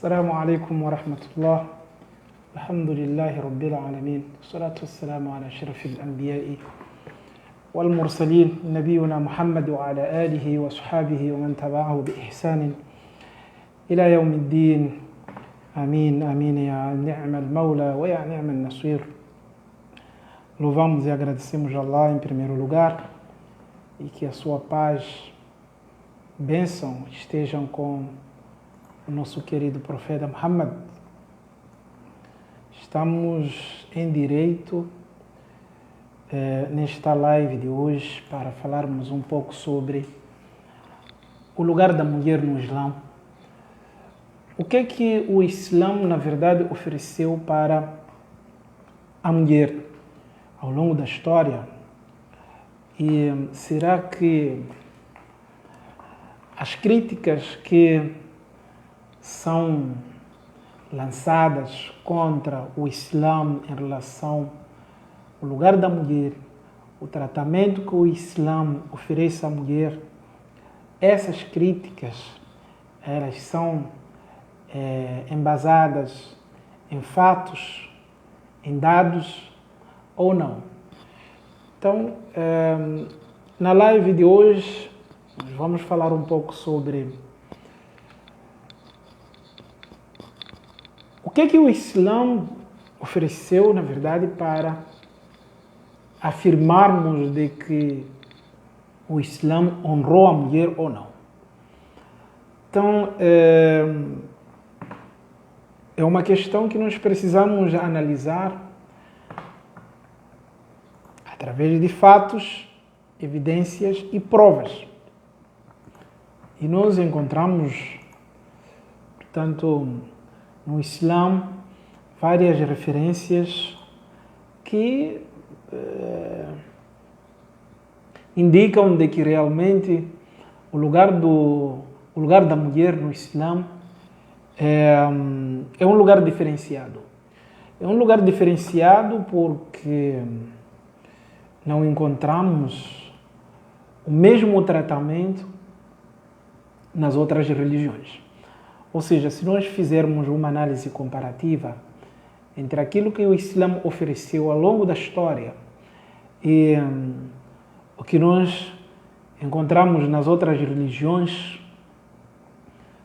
السلام عليكم ورحمة الله. الحمد لله رب العالمين، والصلاة والسلام على أشرف الأنبياء والمرسلين نبينا محمد وعلى آله وصحبه ومن تبعه بإحسان إلى يوم الدين. Amém, amém, ya ni'ma al-Mawla wa ya ni'ma al-Nasir. Louvamos e agradecemos a Allah em primeiro lugar e que a sua paz, bênção estejam com o nosso querido profeta Muhammad. Estamos em direito nesta live de hoje para falarmos um pouco sobre o lugar da mulher no Islã. O que é que o Islã, na verdade, ofereceu para a mulher ao longo da história? E será que as críticas que são lançadas contra o Islã em relação ao lugar da mulher, o tratamento que o Islã oferece à mulher, essas críticas, elas são embasadas em fatos, em dados ou não? Então, na live de hoje, nós vamos falar um pouco sobre o que é que o Islã ofereceu, na verdade, para afirmarmos de que o Islã honrou a mulher ou não. Então, é uma questão que nós precisamos analisar através de fatos, evidências e provas. E nós encontramos, portanto, no Islã, várias referências que indicam de que realmente o lugar da mulher no Islã é um lugar diferenciado. É um lugar diferenciado porque não encontramos o mesmo tratamento nas outras religiões. Ou seja, se nós fizermos uma análise comparativa entre aquilo que o Islã ofereceu ao longo da história e o que nós encontramos nas outras religiões,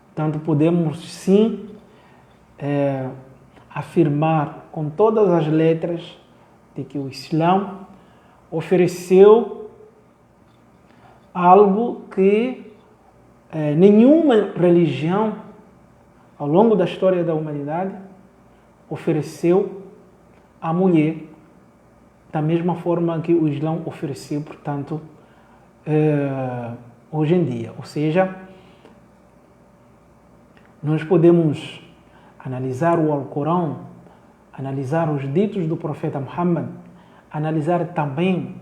portanto, podemos sim afirmar com todas as letras de que o Islã ofereceu algo que nenhuma religião ao longo da história da humanidade ofereceu à mulher da mesma forma que o Islã ofereceu, portanto, hoje em dia. Ou seja, nós podemos analisar o Alcorão, analisar os ditos do profeta Muhammad, analisar também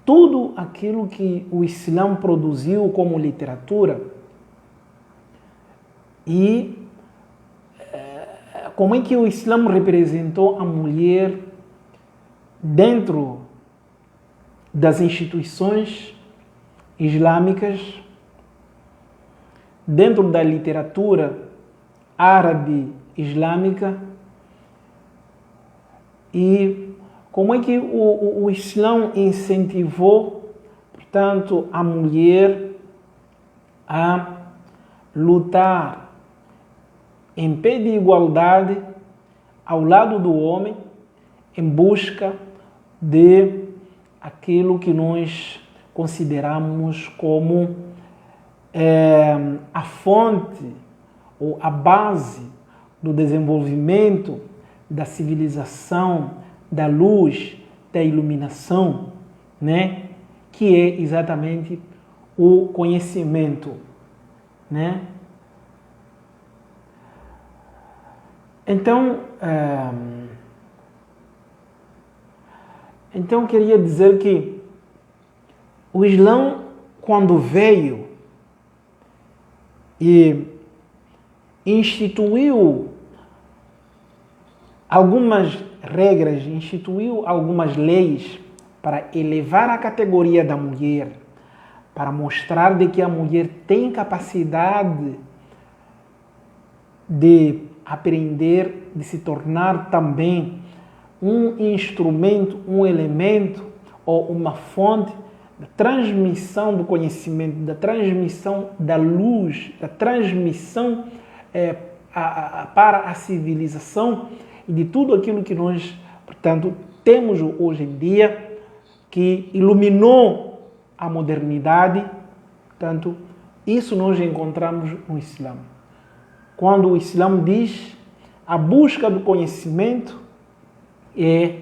tudo aquilo que o Islã produziu como literatura e como é que o Islã representou a mulher dentro das instituições islâmicas, dentro da literatura árabe islâmica, e como é que o Islã incentivou, portanto, a mulher a lutar em pé de igualdade ao lado do homem em busca de aquilo que nós consideramos como a fonte ou a base do desenvolvimento da civilização, da luz, da iluminação, né? Que é exatamente o conhecimento, né? Então, queria dizer que o Islã, quando veio e instituiu algumas regras, instituiu algumas leis para elevar a categoria da mulher, para mostrar de que a mulher tem capacidade de aprender, de se tornar também um instrumento, um elemento ou uma fonte da transmissão do conhecimento, da transmissão da luz, da transmissão para a civilização e de tudo aquilo que nós, portanto, temos hoje em dia, que iluminou a modernidade. Portanto, isso nós encontramos no Islã. Quando o Islã diz a busca do conhecimento é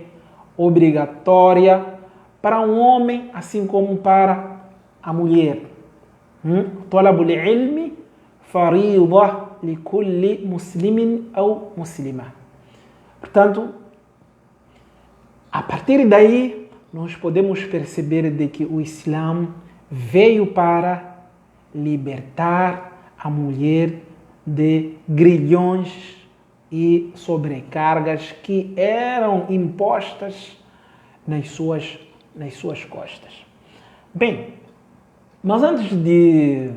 obrigatória para um homem, assim como para a mulher. Talabul ilmi faridah li kulli muslimin ou muslima. Portanto, a partir daí, nós podemos perceber de que o Islã veio para libertar a mulher de grilhões e sobrecargas que eram impostas nas suas costas. Bem, mas antes de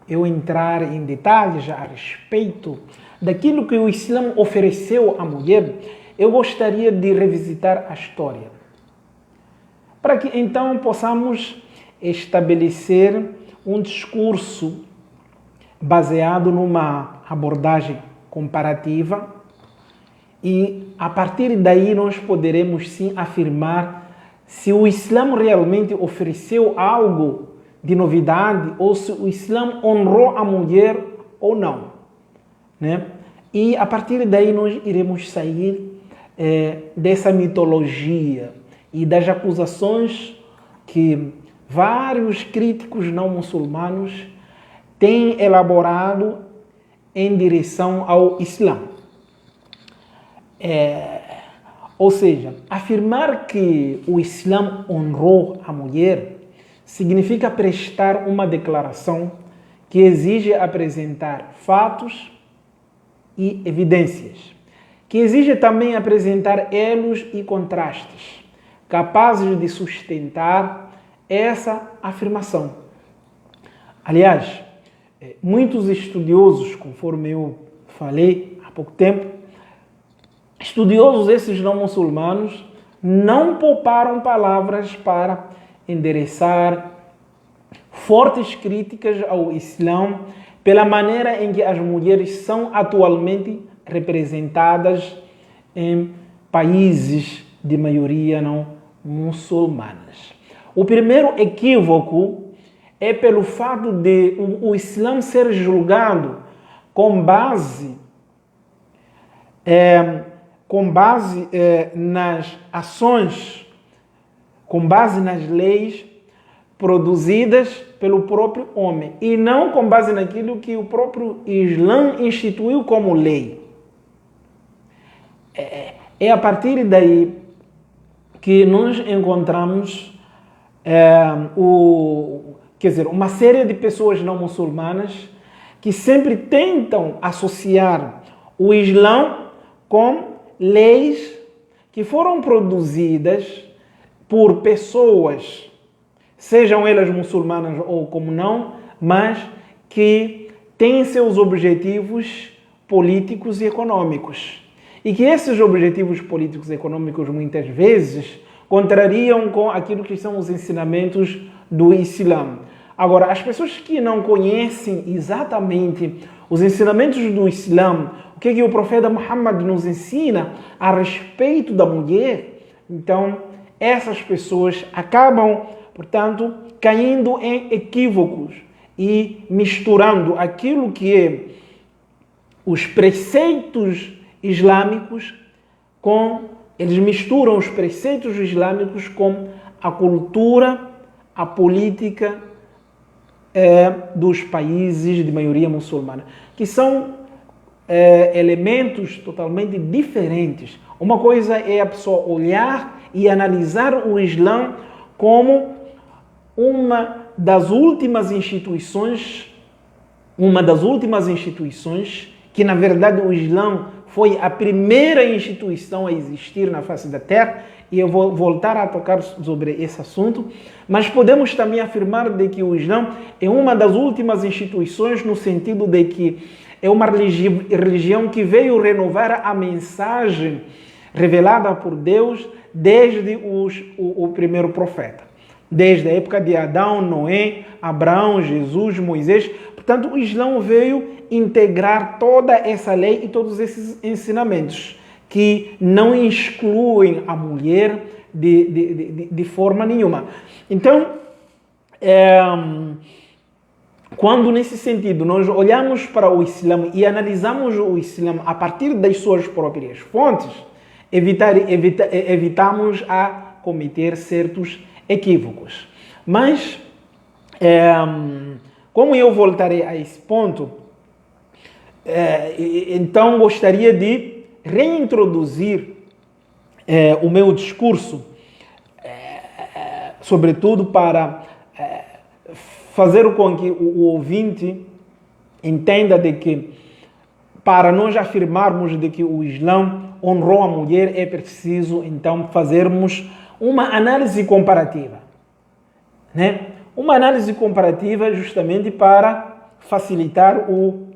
eu entrar em detalhes a respeito daquilo que o Islã ofereceu à mulher, eu gostaria de revisitar a história, para que então possamos estabelecer um discurso baseado numa abordagem comparativa e a partir daí nós poderemos sim afirmar se o Islã realmente ofereceu algo de novidade ou se o Islã honrou a mulher ou não, né? E a partir daí nós iremos sair dessa mitologia e das acusações que vários críticos não muçulmanos têm elaborado em direção ao Islã. Ou seja, afirmar que o Islã honrou a mulher significa prestar uma declaração que exige apresentar fatos e evidências, que exige também apresentar elos e contrastes, capazes de sustentar essa afirmação. Aliás, muitos estudiosos, conforme eu falei há pouco tempo, estudiosos esses não muçulmanos, não pouparam palavras para endereçar fortes críticas ao Islã pela maneira em que as mulheres são atualmente representadas em países de maioria não muçulmanas. O primeiro equívoco é pelo fato de o Islã ser julgado com base nas ações, com base nas leis produzidas pelo próprio homem e não com base naquilo que o próprio Islã instituiu como lei. É a partir daí que nós encontramos uma série de pessoas não muçulmanas que sempre tentam associar o Islã com leis que foram produzidas por pessoas, sejam elas muçulmanas ou como não, mas que têm seus objetivos políticos e econômicos. E que esses objetivos políticos e econômicos muitas vezes contrariam com aquilo que são os ensinamentos do Islã. Agora, as pessoas que não conhecem exatamente os ensinamentos do Islã, o que o profeta Muhammad nos ensina a respeito da mulher, então essas pessoas acabam, portanto, caindo em equívocos e misturando aquilo que é os preceitos islâmicos eles misturam os preceitos islâmicos com a cultura, a política dos países de maioria muçulmana, que são elementos totalmente diferentes. Uma coisa é a pessoa olhar e analisar o Islã como uma das últimas instituições que, na verdade, o Islã foi a primeira instituição a existir na face da Terra, e eu vou voltar a tocar sobre esse assunto, mas podemos também afirmar de que o Islã é uma das últimas instituições no sentido de que é uma religião que veio renovar a mensagem revelada por Deus desde o primeiro profeta. Desde a época de Adão, Noé, Abraão, Jesus, Moisés. Portanto, o Islã veio integrar toda essa lei e todos esses ensinamentos que não excluem a mulher de forma nenhuma. Então, quando nesse sentido nós olhamos para o Islã e analisamos o Islã a partir das suas próprias fontes, evitamos a cometer certos equívocos. Mas, como eu voltarei a esse ponto, então gostaria de reintroduzir o meu discurso, sobretudo para fazer com que o ouvinte entenda de que, para nós afirmarmos de que o Islã honrou a mulher, é preciso então fazermos uma análise comparativa, né? Uma análise comparativa justamente para facilitar o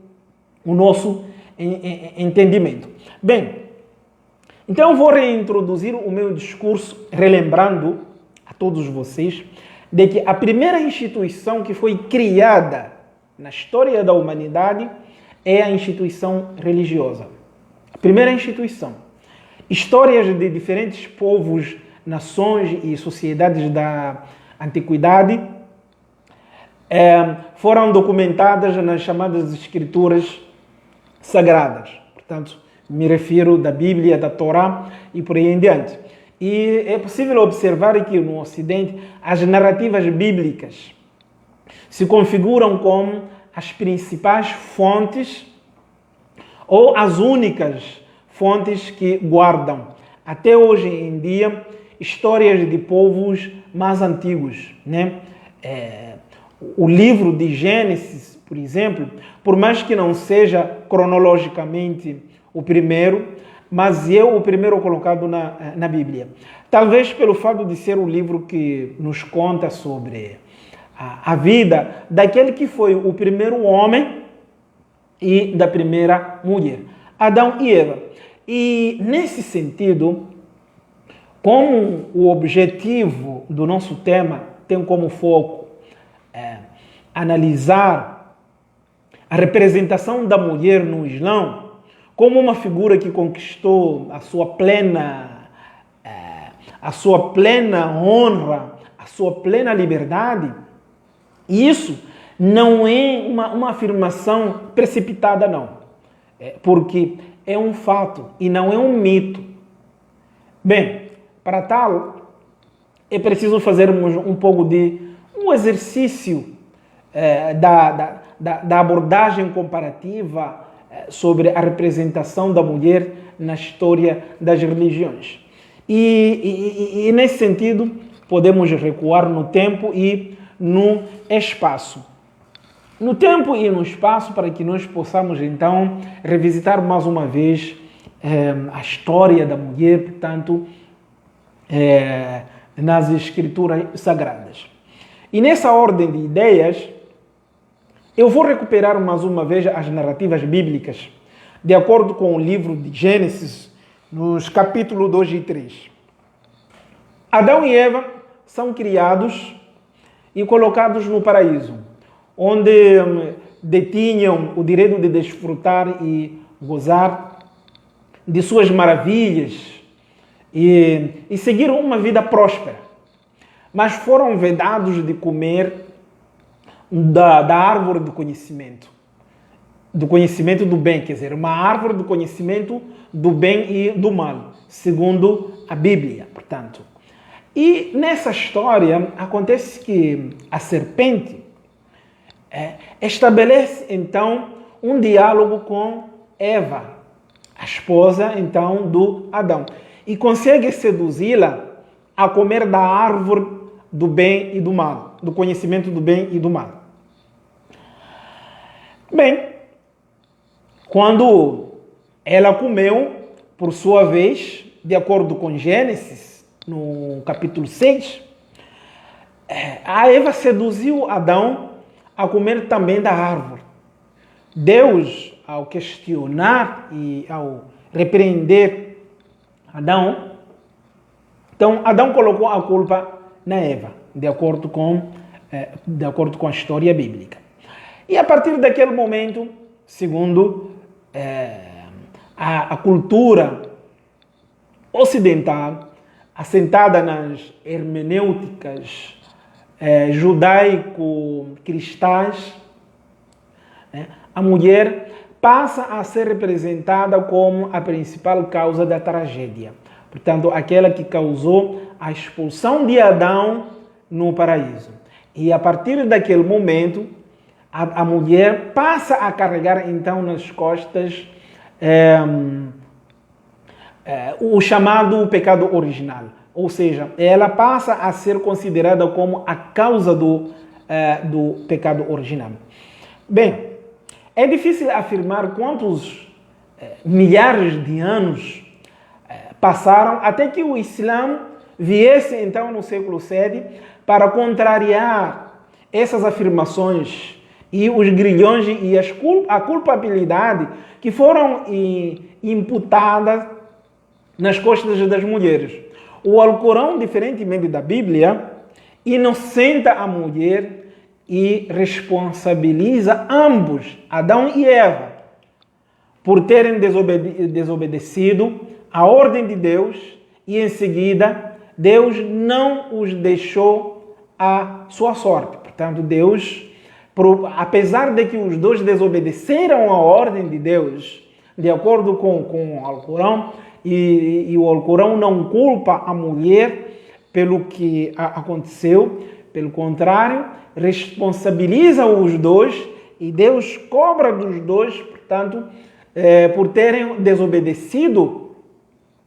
nosso entendimento. Bem, então eu vou reintroduzir o meu discurso relembrando a todos vocês de que a primeira instituição que foi criada na história da humanidade é a instituição religiosa. A primeira instituição. Histórias de diferentes povos, nações e sociedades da antiguidade foram documentadas nas chamadas escrituras sagradas. Portanto, me refiro da Bíblia, da Torá e por aí em diante. E é possível observar que no Ocidente as narrativas bíblicas se configuram como as principais fontes ou as únicas fontes que guardam, até hoje em dia, histórias de povos mais antigos, né? O livro de Gênesis, por exemplo, por mais que não seja cronologicamente o primeiro, mas é o primeiro colocado na Bíblia. Talvez pelo fato de ser o livro que nos conta sobre a vida daquele que foi o primeiro homem e da primeira mulher, Adão e Eva. E nesse sentido, como o objetivo do nosso tema tem como foco analisar a representação da mulher no Islã como uma figura que conquistou a sua plena honra, a sua plena liberdade, isso não é uma afirmação precipitada, não. Porque é um fato e não é um mito. Bem, para tal, é preciso fazermos um pouco de um exercício da abordagem comparativa sobre a representação da mulher na história das religiões. E nesse sentido, podemos recuar no tempo e no espaço. No tempo e no espaço, para que nós possamos, então, revisitar mais uma vez a história da mulher, portanto, nas escrituras sagradas. E nessa ordem de ideias, eu vou recuperar mais uma vez as narrativas bíblicas, de acordo com o livro de Gênesis, nos capítulos 2 e 3. Adão e Eva são criados e colocados no paraíso, onde detinham o direito de desfrutar e gozar de suas maravilhas e seguiram uma vida próspera. Mas foram vedados de comer da árvore do conhecimento do bem, quer dizer, uma árvore do conhecimento do bem e do mal, segundo a Bíblia, portanto. E nessa história acontece que a serpente estabelece então um diálogo com Eva, a esposa então do Adão, e consegue seduzi-la a comer da árvore do bem e do mal, do conhecimento do bem e do mal. Bem, quando ela comeu, por sua vez, de acordo com Gênesis, no capítulo 6, a Eva seduziu Adão a comer também da árvore. Deus, ao questionar e ao repreender Adão, então Adão colocou a culpa na Eva, de acordo com a história bíblica. E a partir daquele momento, segundo a cultura ocidental, assentada nas hermenêuticas judaico-cristãs, a mulher passa a ser representada como a principal causa da tragédia. Portanto, aquela que causou a expulsão de Adão no paraíso. E a partir daquele momento, a mulher passa a carregar então nas costas o chamado pecado original. Ou seja, ela passa a ser considerada como a causa do pecado original. Bem, é difícil afirmar quantos milhares de anos passaram até que o Islã viesse então no século VII para contrariar essas afirmações e os grilhões e a culpabilidade que foram imputadas nas costas das mulheres. O Alcorão, diferentemente da Bíblia, inocenta a mulher e responsabiliza ambos, Adão e Eva, por terem desobedecido a ordem de Deus e em seguida Deus não os deixou à sua sorte. Portanto, Deus, apesar de que os dois desobedeceram a ordem de Deus, de acordo com o Alcorão, e o Alcorão não culpa a mulher pelo que aconteceu, pelo contrário, responsabiliza os dois e Deus cobra dos dois, portanto, por terem desobedecido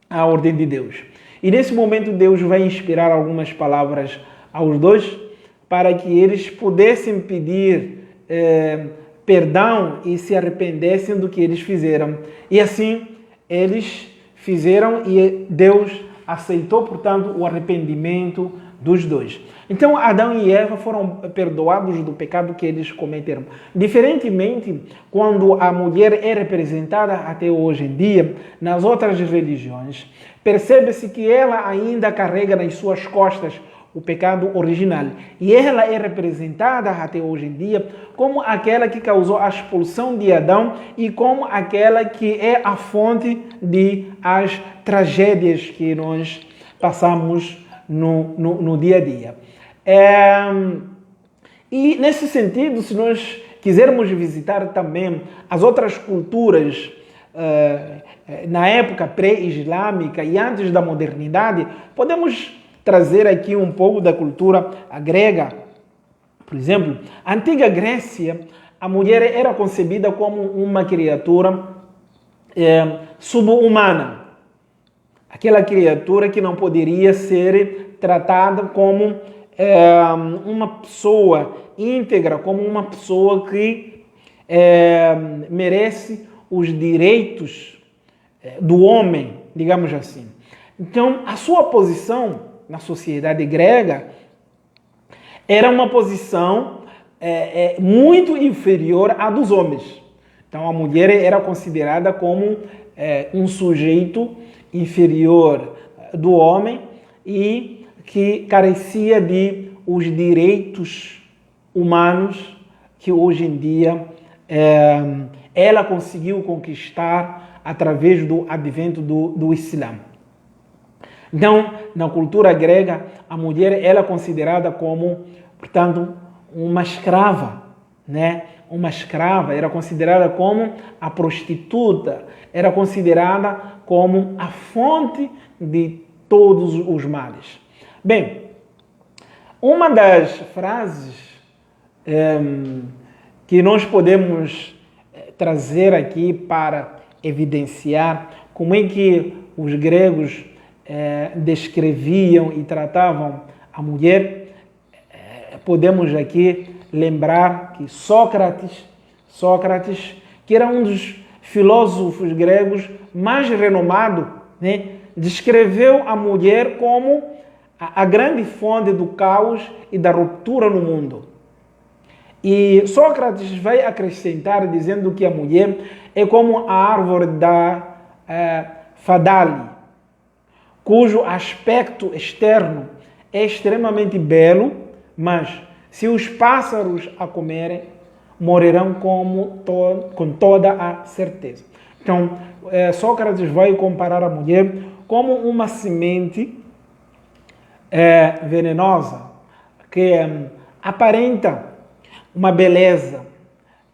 a ordem de Deus. E nesse momento Deus vai inspirar algumas palavras aos dois para que eles pudessem pedir perdão e se arrependessem do que eles fizeram. E assim eles fizeram e Deus aceitou, portanto, o arrependimento dos dois. Então, Adão e Eva foram perdoados do pecado que eles cometeram. Diferentemente, quando a mulher é representada até hoje em dia, nas outras religiões, percebe-se que ela ainda carrega nas suas costas o pecado original. E ela é representada até hoje em dia como aquela que causou a expulsão de Adão e como aquela que é a fonte de as tragédias que nós passamos no dia a dia. E nesse sentido, se nós quisermos visitar também as outras culturas na época pré-islâmica e antes da modernidade, podemos trazer aqui um pouco da cultura grega. Por exemplo, a antiga Grécia, a mulher era concebida como uma criatura subhumana. Aquela criatura que não poderia ser tratada como uma pessoa íntegra, como uma pessoa que merece os direitos do homem, digamos assim. Então, a sua posição na sociedade grega era uma posição muito inferior à dos homens. Então, a mulher era considerada como um sujeito inferior do homem e que carecia de os direitos humanos que hoje em dia ela conseguiu conquistar através do advento do Islã. Então, na cultura grega, a mulher era considerada como, portanto, uma escrava, né? Uma escrava, era considerada como a prostituta, era considerada como a fonte de todos os males. Bem, uma das frases que nós podemos trazer aqui para evidenciar como é que os gregos descreviam e tratavam a mulher, podemos aqui lembrar que Sócrates, que era um dos filósofos gregos mais renomado, né, descreveu a mulher como a grande fonte do caos e da ruptura no mundo. E Sócrates vai acrescentar dizendo que a mulher é como a árvore da Fadali, cujo aspecto externo é extremamente belo, mas se os pássaros a comerem, morrerão com toda a certeza. Então, Sócrates vai comparar a mulher como uma semente venenosa que aparenta uma beleza,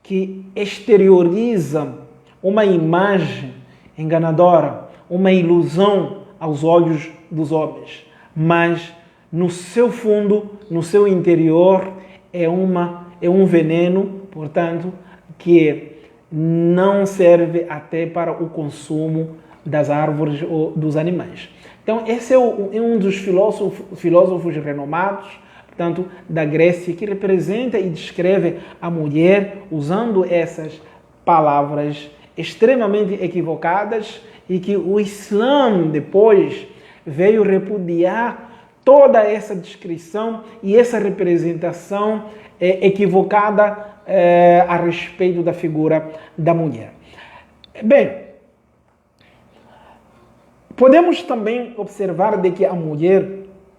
que exterioriza uma imagem enganadora, uma ilusão aos olhos dos homens, mas no seu fundo, no seu interior, é um veneno, portanto, que não serve até para o consumo das árvores ou dos animais. Então, esse é um dos filósofos renomados, portanto, da Grécia, que representa e descreve a mulher usando essas palavras extremamente equivocadas e que o Islã depois veio repudiar toda essa descrição e essa representação equivocada a respeito da figura da mulher. Bem, podemos também observar de que a mulher,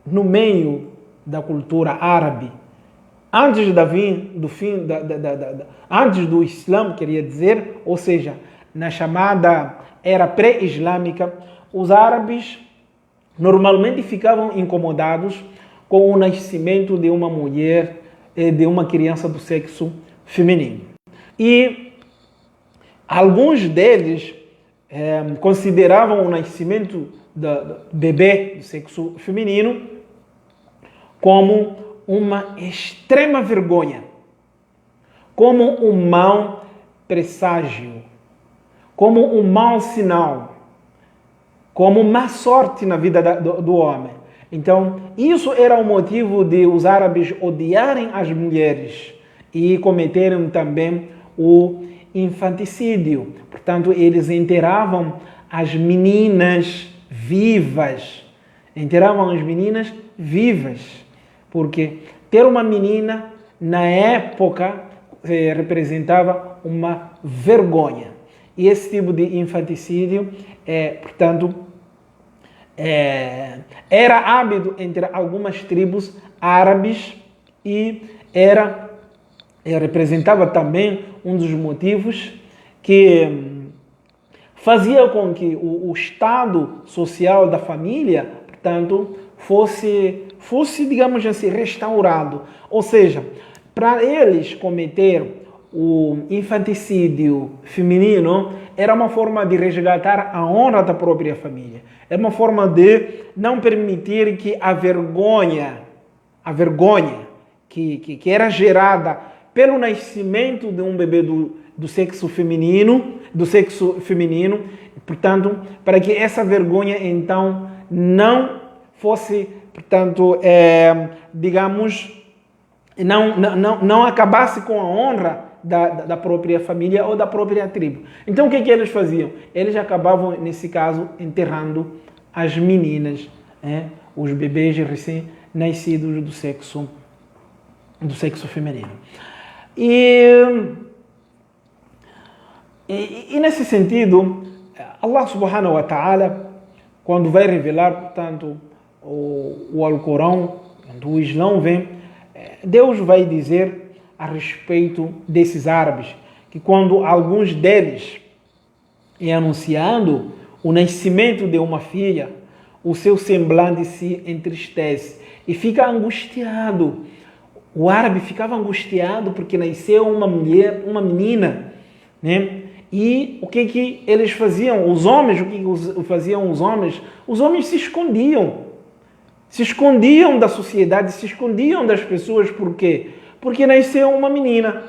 no meio da cultura árabe, antes antes do Islã, queria dizer, ou seja, na chamada era pré-islâmica, os árabes normalmente ficavam incomodados com o nascimento de uma mulher, de uma criança do sexo feminino. E alguns deles consideravam o nascimento do bebê do sexo feminino como uma extrema vergonha, como um mau presságio, como um mau sinal, como má sorte na vida do homem. Então, isso era o motivo de os árabes odiarem as mulheres e cometerem também o infanticídio. Portanto, eles enterravam as meninas vivas. Porque ter uma menina, na época, representava uma vergonha. E esse tipo de infanticídio, portanto, era hábito entre algumas tribos árabes e representava também um dos motivos que fazia com que o estado social da família, portanto, fosse, digamos assim, restaurado. Ou seja, para eles cometer o infanticídio feminino era uma forma de resgatar a honra da própria família. É uma forma de não permitir que a vergonha que era gerada pelo nascimento de um bebê do sexo feminino, portanto, para que essa vergonha então não fosse, portanto, digamos, não acabasse com a honra da própria família ou da própria tribo. Então, o que eles faziam? Eles acabavam, nesse caso, enterrando as meninas, os bebês recém-nascidos do sexo feminino. E nesse sentido, Allah subhanahu wa ta'ala, quando vai revelar, portanto, o Alcorão, quando o Islã vem, Deus vai dizer a respeito desses árabes, que quando alguns deles é anunciado o nascimento de uma filha, o seu semblante se entristece e fica angustiado. O árabe ficava angustiado porque nasceu uma mulher, uma menina, né? E o que eles faziam? Os homens, o que faziam os homens? Os homens se escondiam da sociedade, se escondiam das pessoas. Por quê? Porque nasceu uma menina.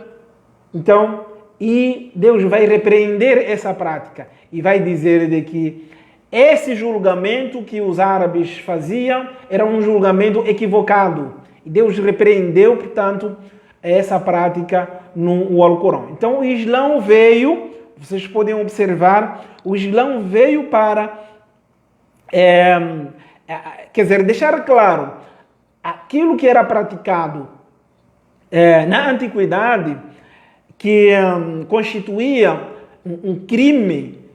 Então, e Deus vai repreender essa prática e vai dizer de que esse julgamento que os árabes faziam era um julgamento equivocado. E Deus repreendeu, portanto, essa prática no Alcorão. Então, o Islã veio, vocês podem observar, o Islã veio para, quer dizer, deixar claro aquilo que era praticado na antiguidade, que constituía um crime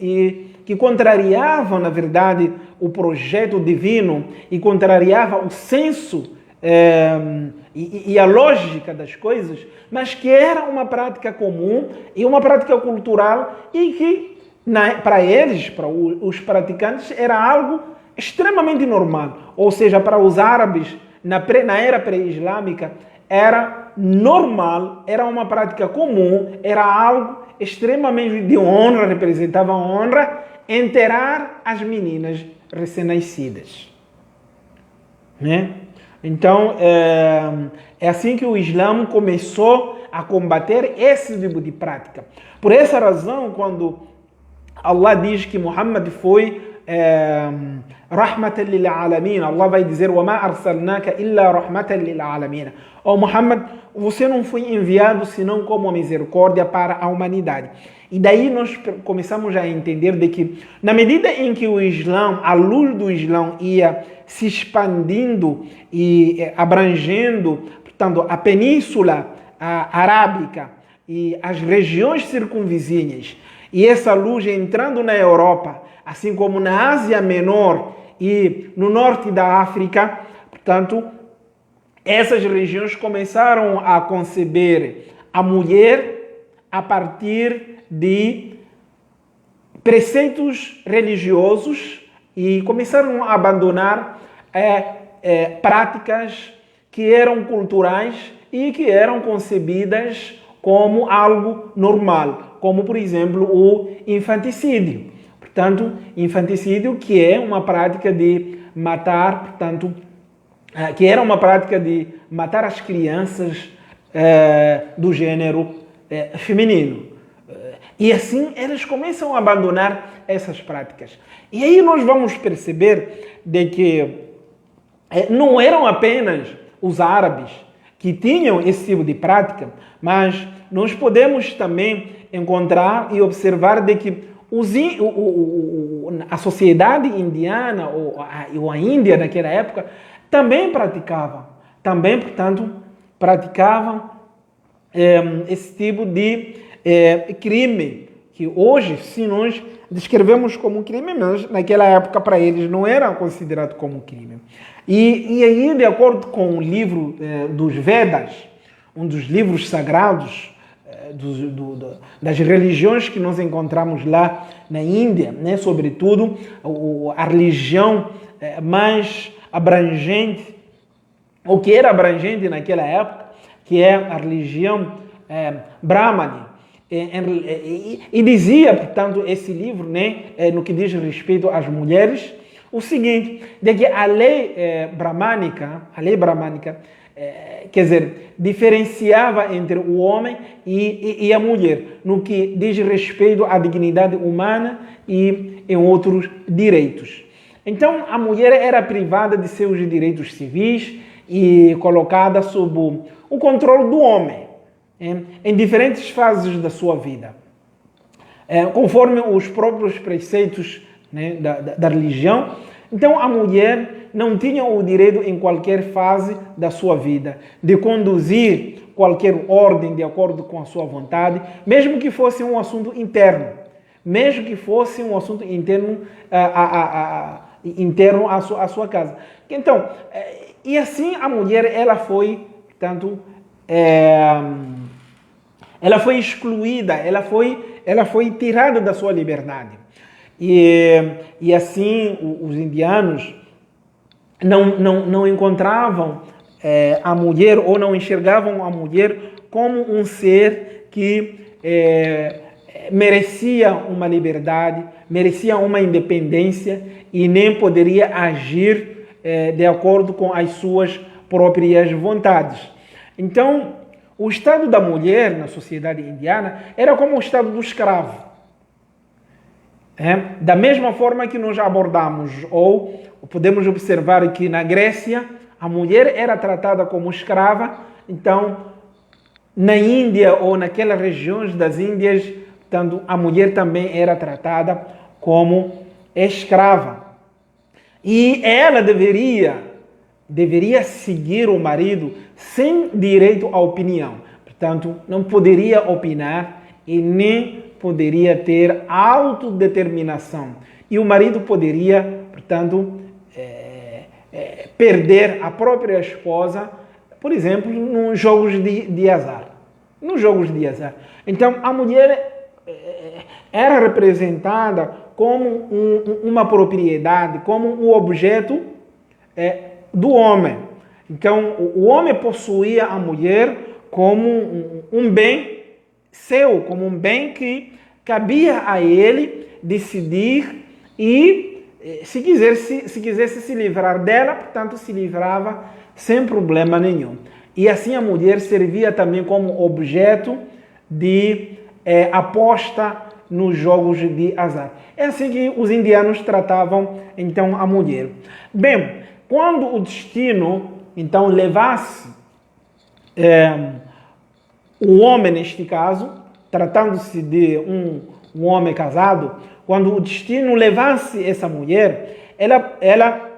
e que contrariava, na verdade, o projeto divino e contrariava o senso e a lógica das coisas, mas que era uma prática comum e uma prática cultural e que, para eles, para os praticantes, era algo extremamente normal. Ou seja, para os árabes, na era pré-islâmica, era normal, era uma prática comum, era algo extremamente de honra, representava honra, enterrar as meninas recém-nascidas. Né? Então, é assim que o Islã começou a combater esse tipo de prática. Por essa razão, quando Allah diz que Muhammad foi rahmatan lil alamin, Allah vai dizer: وَمَا أَرْسَلْنَاكَ إِلَّا رَحْمَةً لِلْعَالَمِينَ. Ó Muhammad, você não foi enviado senão como misericórdia para a humanidade. E daí nós começamos a entender de que, na medida em que o Islã, a luz do Islã ia se expandindo e abrangendo, portanto, a Península Arábica e as regiões circunvizinhas, e essa luz entrando na Europa, assim como na Ásia Menor e no norte da África, portanto, essas regiões começaram a conceber a mulher a partir de preceitos religiosos e começaram a abandonar práticas que eram culturais e que eram concebidas como algo normal, como, por exemplo, o infanticídio. Portanto, infanticídio, que é uma prática de matar, portanto, que era uma prática de matar as crianças do gênero feminino. E assim eles começam a abandonar essas práticas. E aí nós vamos perceber de que não eram apenas os árabes que tinham esse tipo de prática, mas nós podemos também encontrar e observar de que a sociedade indiana ou a Índia naquela época também praticavam, portanto, praticavam esse tipo de crime, que hoje, se nós descrevemos como crime, mas naquela época para eles não era considerado como crime. E aí, de acordo com o livro dos Vedas, um dos livros sagrados das religiões que nós encontramos lá na Índia, né, sobretudo a religião mais abrangente, ou que era abrangente naquela época, que é a religião Brahmani. E dizia, portanto, esse livro, né, no que diz respeito às mulheres, o seguinte, de que a lei bramânica, quer dizer, diferenciava entre o homem e a mulher, no que diz respeito à dignidade humana e em outros direitos. Então, a mulher era privada de seus direitos civis e colocada sob o controle do homem, em diferentes fases da sua vida. Conforme os próprios preceitos, né, da religião, então a mulher não tinha o direito em qualquer fase da sua vida de conduzir qualquer ordem de acordo com a sua vontade, mesmo que fosse um assunto interno, interno à sua casa. Então, e assim a mulher, ela foi, portanto, ela foi excluída, ela foi tirada da sua liberdade. E assim os indianos não encontravam a mulher, ou não enxergavam a mulher como um ser que merecia uma liberdade, merecia uma independência e nem poderia agir de acordo com as suas próprias vontades. Então, o estado da mulher na sociedade indiana era como o estado do escravo. Da mesma forma que nós abordamos, ou podemos observar que na Grécia a mulher era tratada como escrava, então na Índia ou naquelas regiões das Índias, portanto, a mulher também era tratada como escrava. E ela deveria, deveria seguir o marido sem direito à opinião. Portanto, não poderia opinar e nem poderia ter autodeterminação. E o marido poderia, portanto, perder a própria esposa, por exemplo, nos jogos de azar. Nos jogos de azar. Então, a mulher era representada como uma propriedade, como um objeto do homem. Então, o homem possuía a mulher como um bem seu, como um bem que cabia a ele decidir e, se quisesse se livrar dela, portanto, se livrava sem problema nenhum. E assim a mulher servia também como objeto de aposta nos jogos de azar. É assim que os indianos tratavam, então, a mulher. Bem, quando o destino, então, levasse o homem, neste caso, tratando-se de um homem casado, quando o destino levasse essa mulher, ela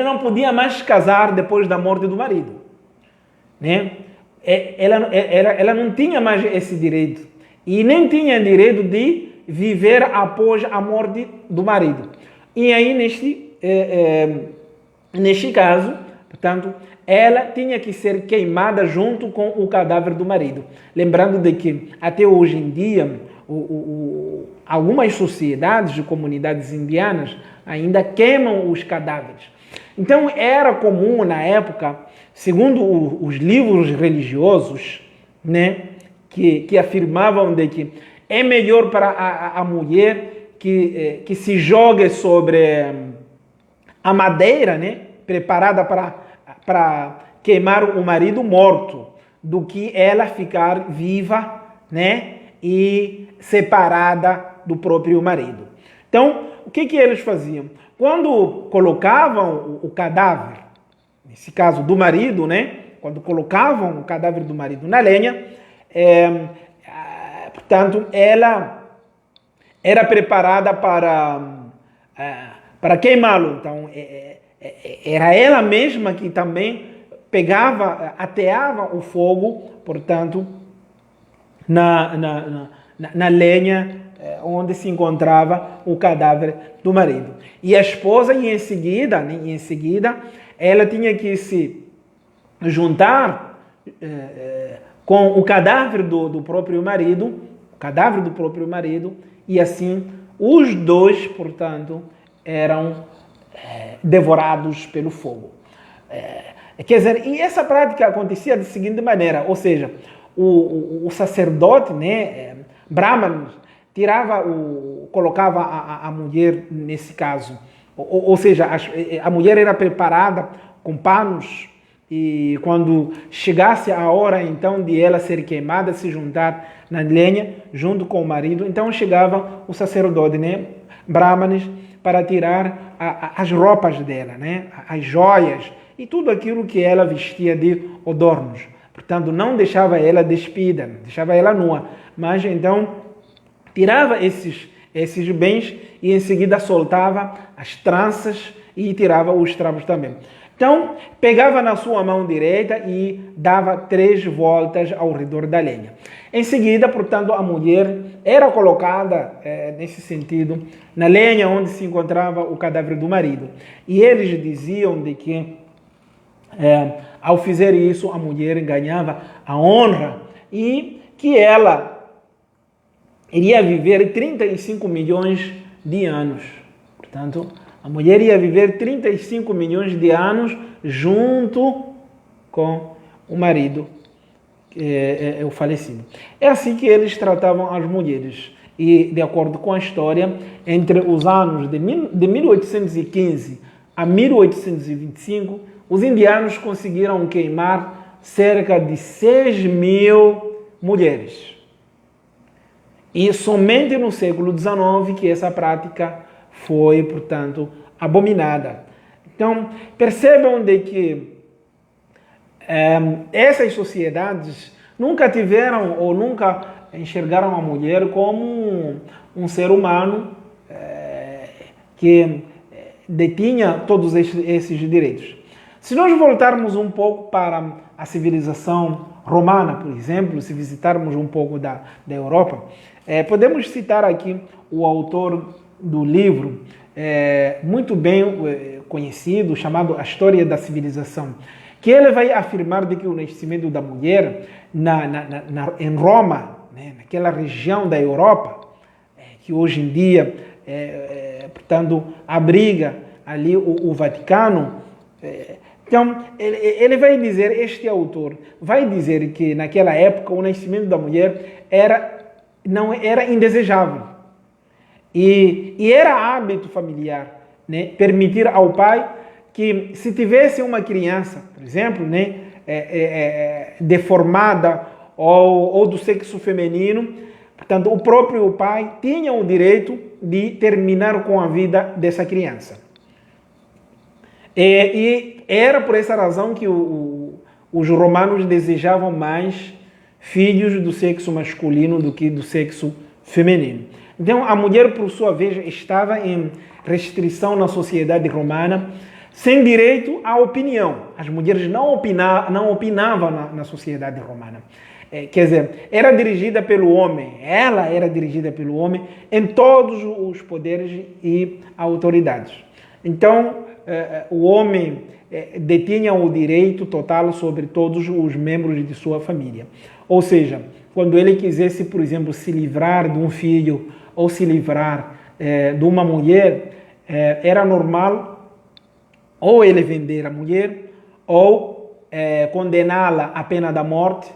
não podia mais casar depois da morte do marido. Né? Ela não tinha mais esse direito. E nem tinha direito de viver após a morte do marido. E aí, neste caso, portanto, ela tinha que ser queimada junto com o cadáver do marido. Lembrando de que, até hoje em dia, algumas sociedades de comunidades indianas ainda queimam os cadáveres. Então, era comum na época, segundo os livros religiosos, né, que afirmavam de que é melhor para a mulher que se jogue sobre a madeira, né, preparada para queimar o marido morto, do que ela ficar viva, né, e separada do próprio marido. Então, o que eles faziam? Quando colocavam o cadáver, nesse caso do marido, né, quando colocavam o cadáver do marido na lenha, portanto, ela era preparada para queimá-lo. Então, era ela mesma que também ateava o fogo, portanto, na lenha onde se encontrava o cadáver do marido. E a esposa, em seguida, ela tinha que se juntar com o cadáver do próprio marido, e assim os dois, portanto, eram devorados pelo fogo. Quer dizer, e essa prática acontecia da seguinte maneira, ou seja, o sacerdote, né, Brahman, colocava a mulher nesse caso, ou seja, a mulher era preparada com panos, e quando chegasse a hora então de ela ser queimada, se juntar na lenha junto com o marido, então chegava o sacerdote, né, Brahmanes, para tirar as roupas dela, né, as joias e tudo aquilo que ela vestia de adornos. Portanto, não deixava ela despida, deixava ela nua, mas então tirava esses bens e em seguida soltava as tranças e tirava os trapos também. Então, pegava na sua mão direita e dava 3 voltas ao redor da lenha. Em seguida, portanto, a mulher era colocada, nesse sentido, na lenha onde se encontrava o cadáver do marido. E eles diziam de que, ao fazer isso, a mulher ganhava a honra e que ela iria viver 35 milhões de anos. Portanto, a mulher ia viver 35 milhões de anos junto com o marido, o falecido. É assim que eles tratavam as mulheres. E, de acordo com a história, entre os anos de 1815 a 1825, os indianos conseguiram queimar cerca de 6.000 mulheres. E somente no século XIX que essa prática foi, portanto, abominada. Então, percebam de que essas sociedades nunca tiveram ou nunca enxergaram a mulher como um ser humano que detinha todos esses direitos. Se nós voltarmos um pouco para a civilização romana, por exemplo, se visitarmos um pouco da Europa, podemos citar aqui o autor do livro, muito bem conhecido, chamado A História da Civilização, que ele vai afirmar de que o nascimento da mulher em Roma, né, naquela região da Europa, que hoje em dia, portanto, abriga ali o Vaticano. Então, ele vai dizer, este autor vai dizer que naquela época o nascimento da mulher não era indesejável. E era hábito familiar, né, permitir ao pai que, se tivesse uma criança, por exemplo, né, deformada ou do sexo feminino, portanto, o próprio pai tinha o direito de terminar com a vida dessa criança. E era por essa razão que os romanos desejavam mais filhos do sexo masculino do que do sexo feminino. Então, a mulher, por sua vez, estava em restrição na sociedade romana, sem direito à opinião. As mulheres não opinavam na sociedade romana. Quer dizer, era dirigida pelo homem, ela era dirigida pelo homem em todos os poderes e autoridades. Então, o homem detinha o direito total sobre todos os membros de sua família. Ou seja, quando ele quisesse, por exemplo, se livrar de um filho ou se livrar de uma mulher, era normal ou ele vender a mulher, ou condená-la à pena da morte,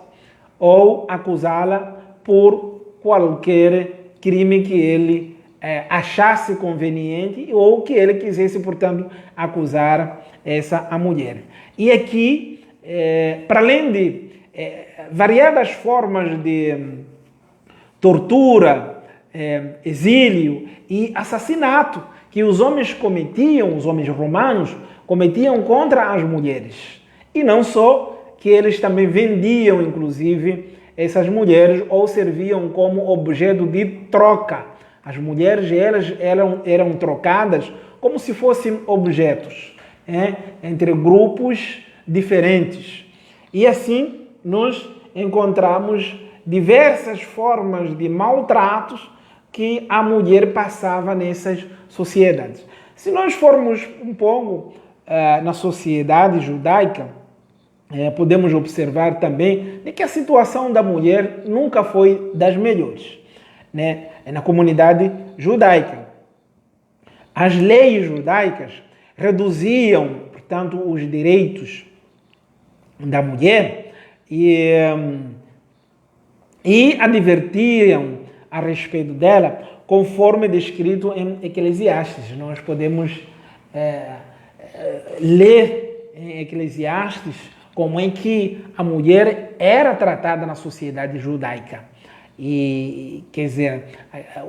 ou acusá-la por qualquer crime que ele achasse conveniente ou que ele quisesse, portanto, acusar a mulher. E aqui, para além de variadas formas de tortura, exílio e assassinato que os homens romanos cometiam contra as mulheres. E não só, que eles também vendiam, inclusive, essas mulheres ou serviam como objeto de troca. As mulheres eram trocadas como se fossem objetos, entre grupos diferentes. E assim nós encontramos diversas formas de maltratos que a mulher passava nessas sociedades. Se nós formos um pouco na sociedade judaica, podemos observar também que a situação da mulher nunca foi das melhores, né? Na comunidade judaica. As leis judaicas reduziam, portanto, os direitos da mulher e advertiam a respeito dela, conforme descrito em Eclesiastes. Nós podemos ler em Eclesiastes como é que a mulher era tratada na sociedade judaica. E, quer dizer,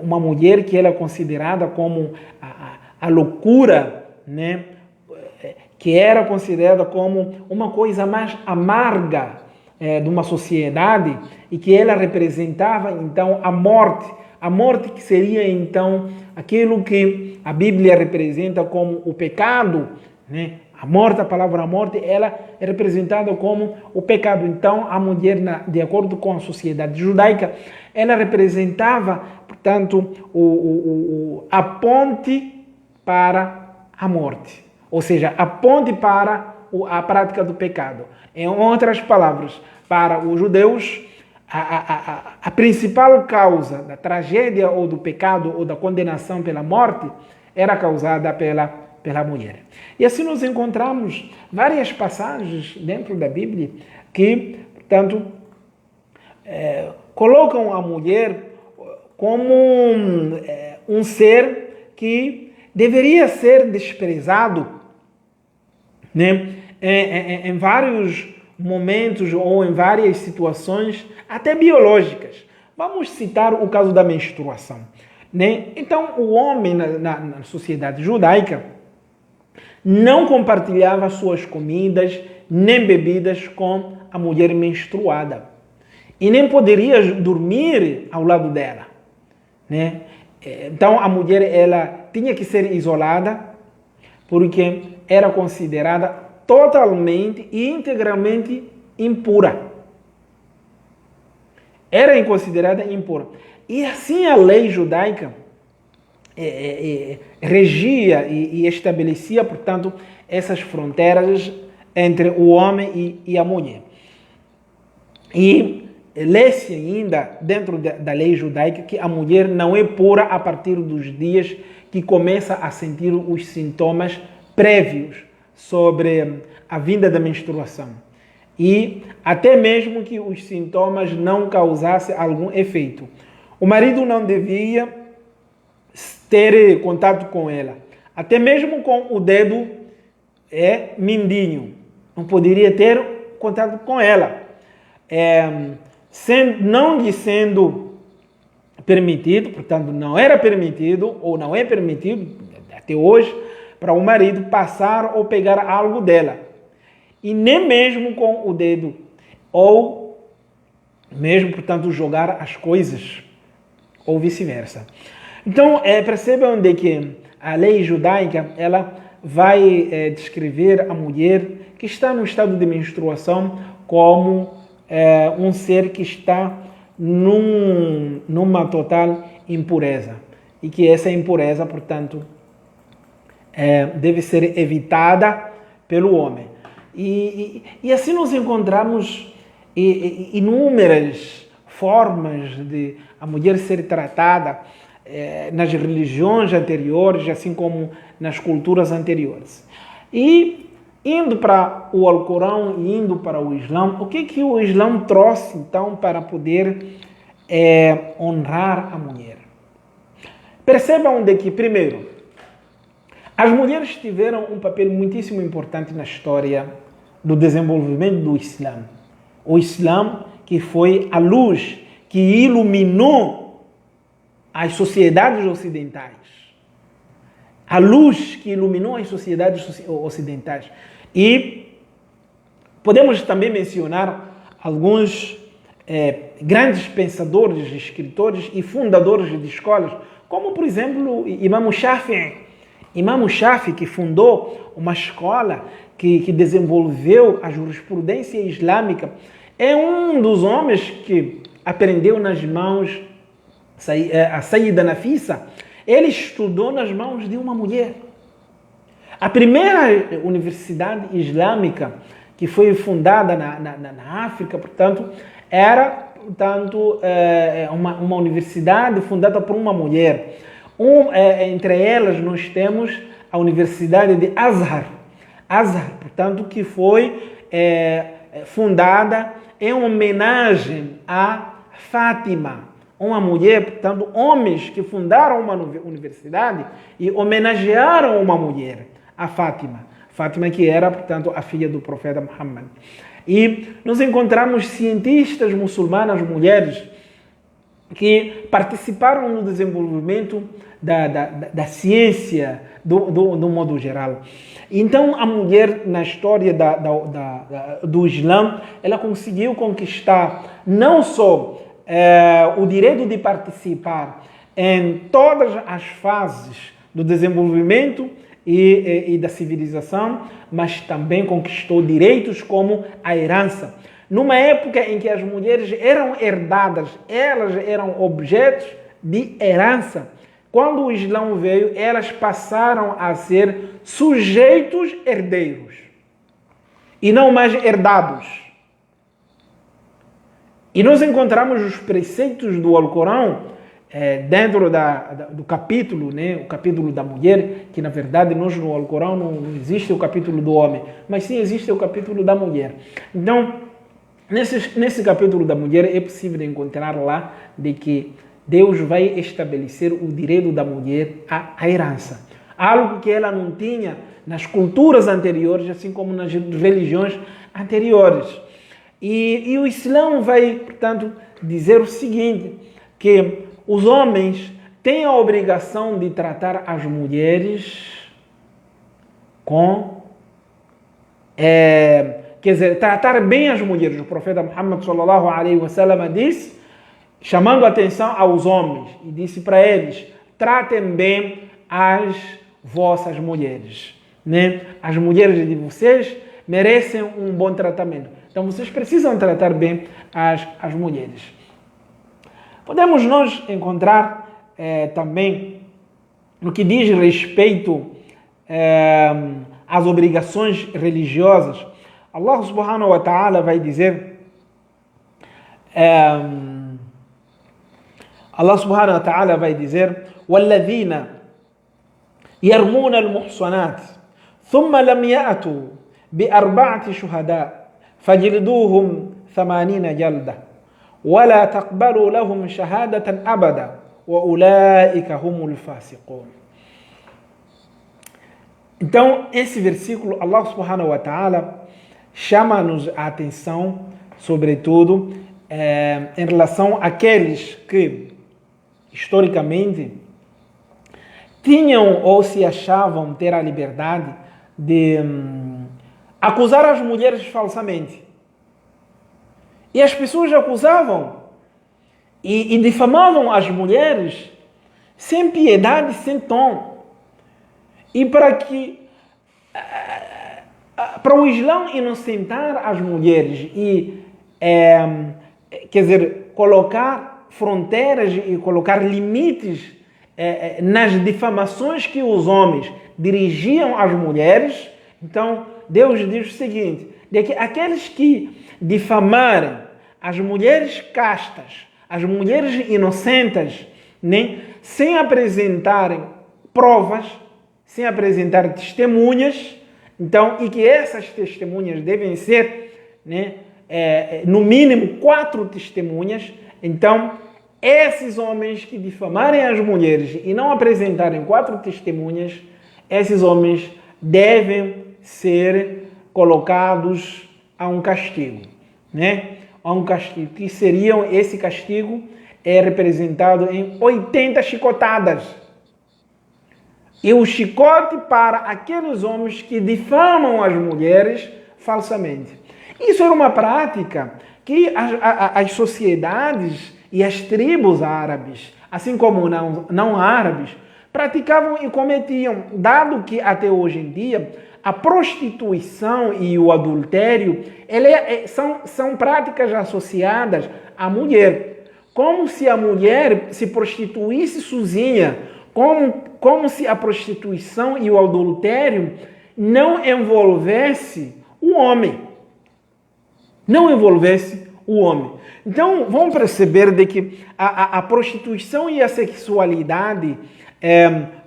uma mulher que era considerada como a loucura, né? Que era considerada como uma coisa mais amarga de uma sociedade e que ela representava, então, a morte que seria, então, aquilo que a Bíblia representa como o pecado, né? A palavra morte, ela é representada como o pecado. Então, a mulher, de acordo com a sociedade judaica, ela representava, portanto, a ponte para a morte. Ou seja, a ponte para a prática do pecado. Em outras palavras, para os judeus, a principal causa da tragédia ou do pecado ou da condenação pela morte era causada pela mulher. E assim nós encontramos várias passagens dentro da Bíblia que, portanto, colocam a mulher como um ser que deveria ser desprezado, né? Em vários momentos ou em várias situações, até biológicas. Vamos citar o caso da menstruação, né? Então, o homem na sociedade judaica não compartilhava suas comidas nem bebidas com a mulher menstruada e nem poderia dormir ao lado dela, né? Então a mulher ela tinha que ser isolada porque era considerada totalmente e integralmente impura. Era considerada impura. E assim a lei judaica regia e estabelecia, portanto, essas fronteiras entre o homem e a mulher. E lê-se ainda, dentro da lei judaica, que a mulher não é pura a partir dos dias que começa a sentir os sintomas prévios sobre a vinda da menstruação. E até mesmo que os sintomas não causassem algum efeito. O marido não devia ter contato com ela. Até mesmo com o dedo mindinho. Não poderia ter contato com ela. Não lhe sendo permitido, portanto, não era permitido, ou não é permitido, até hoje, para o marido passar ou pegar algo dela. E nem mesmo com o dedo, ou mesmo, portanto, jogar as coisas, ou vice-versa. Então, percebam de que a lei judaica, ela vai descrever a mulher que está no estado de menstruação como um ser que está numa total impureza. E que essa impureza, portanto, deve ser evitada pelo homem. E assim nós encontramos inúmeras formas de a mulher ser tratada nas religiões anteriores, assim como nas culturas anteriores. E indo para o Alcorão e indo para o Islã, o que o Islã trouxe então para poder honrar a mulher? Percebam de que, primeiro, as mulheres tiveram um papel muitíssimo importante na história do desenvolvimento do Islã. O Islã que foi a luz que iluminou as sociedades ocidentais. A luz que iluminou as sociedades ocidentais. E podemos também mencionar alguns grandes pensadores, escritores e fundadores de escolas, como, por exemplo, Imam Shafi'i. Imam Shafi'i, que fundou uma escola que desenvolveu a jurisprudência islâmica, é um dos homens que aprendeu nas mãos a Sayyida Nafisa. Ele estudou nas mãos de uma mulher. A primeira universidade islâmica que foi fundada na África, portanto, era uma universidade fundada por uma mulher. Entre elas nós temos a Universidade de Azhar. Azhar, portanto, que foi fundada em homenagem a Fátima, uma mulher, portanto, homens que fundaram uma universidade e homenagearam uma mulher, a Fátima. Fátima que era, portanto, a filha do profeta Muhammad. E nós encontramos cientistas muçulmanas, mulheres, que participaram no desenvolvimento da ciência do modo geral. Então, a mulher, na história do Islã, ela conseguiu conquistar não só o direito de participar em todas as fases do desenvolvimento e da civilização, mas também conquistou direitos como a herança. Numa época em que as mulheres eram herdadas, elas eram objetos de herança. Quando o Islã veio, elas passaram a ser sujeitos herdeiros e não mais herdados. E nós encontramos os preceitos do Alcorão dentro do capítulo, o capítulo da mulher, que na verdade no Alcorão não existe o capítulo do homem, mas sim existe o capítulo da mulher. Então, nesse capítulo da mulher é possível encontrar lá de que Deus vai estabelecer o direito da mulher à herança. Algo que ela não tinha nas culturas anteriores, assim como nas religiões anteriores. E o Islã vai, portanto, dizer o seguinte, que os homens têm a obrigação de tratar as mulheres quer dizer, tratar bem as mulheres. O profeta Muhammad sallallahu alaihi wasallam disse, chamando a atenção aos homens, e disse para eles, tratem bem as vossas mulheres. As mulheres de vocês, merecem um bom tratamento. Então vocês precisam tratar bem as mulheres. Podemos nós encontrar também, no que diz respeito às obrigações religiosas, Allah subhanahu wa ta'ala vai dizer, Allah subhanahu wa ta'ala vai dizer, وَالَّذِينَ يَرْمُونَ الْمُحْصَنَاتِ ثُمَّ لَمْ يَأْتُوا بِأَرْبَعَةِ شُهَدَاءَ فَجِلْدُوهُمْ 80 جَلْدَةً وَلَا تَقْبَلُوا لَهُمْ شَهَادَةً أَبَدًا وَأُولَٰئِكَ هُمُ الْفَاسِقُونَ. Então, esse versículo, Allah subhanahu wa ta'ala chama-nos a atenção, sobretudo, em relação àqueles que, historicamente, tinham ou se achavam ter a liberdade de acusar as mulheres falsamente. E as pessoas acusavam e difamavam as mulheres sem piedade, sem tom. E para o Islã inocentar as mulheres e, quer dizer, colocar fronteiras e colocar limites nas difamações que os homens dirigiam às mulheres, então Deus diz o seguinte, de que aqueles que difamarem as mulheres castas, as mulheres inocentes, né, sem apresentarem provas, sem apresentar testemunhas, então, e que essas testemunhas devem ser, né, no mínimo 4 testemunhas, então, esses homens que difamarem as mulheres e não apresentarem 4 testemunhas, esses homens devem ser colocados a um castigo, né? A um castigo, que seriam, esse castigo é representado em 80 chicotadas. E o chicote para aqueles homens que difamam as mulheres falsamente. Isso era uma prática que as sociedades e as tribos árabes, assim como não árabes, praticavam e cometiam, dado que até hoje em dia a prostituição e o adultério são práticas associadas à mulher. Como se a mulher se prostituísse sozinha, como se a prostituição e o adultério não envolvesse o homem. Não envolvesse o homem. Então, vamos perceber de que a prostituição e a sexualidade,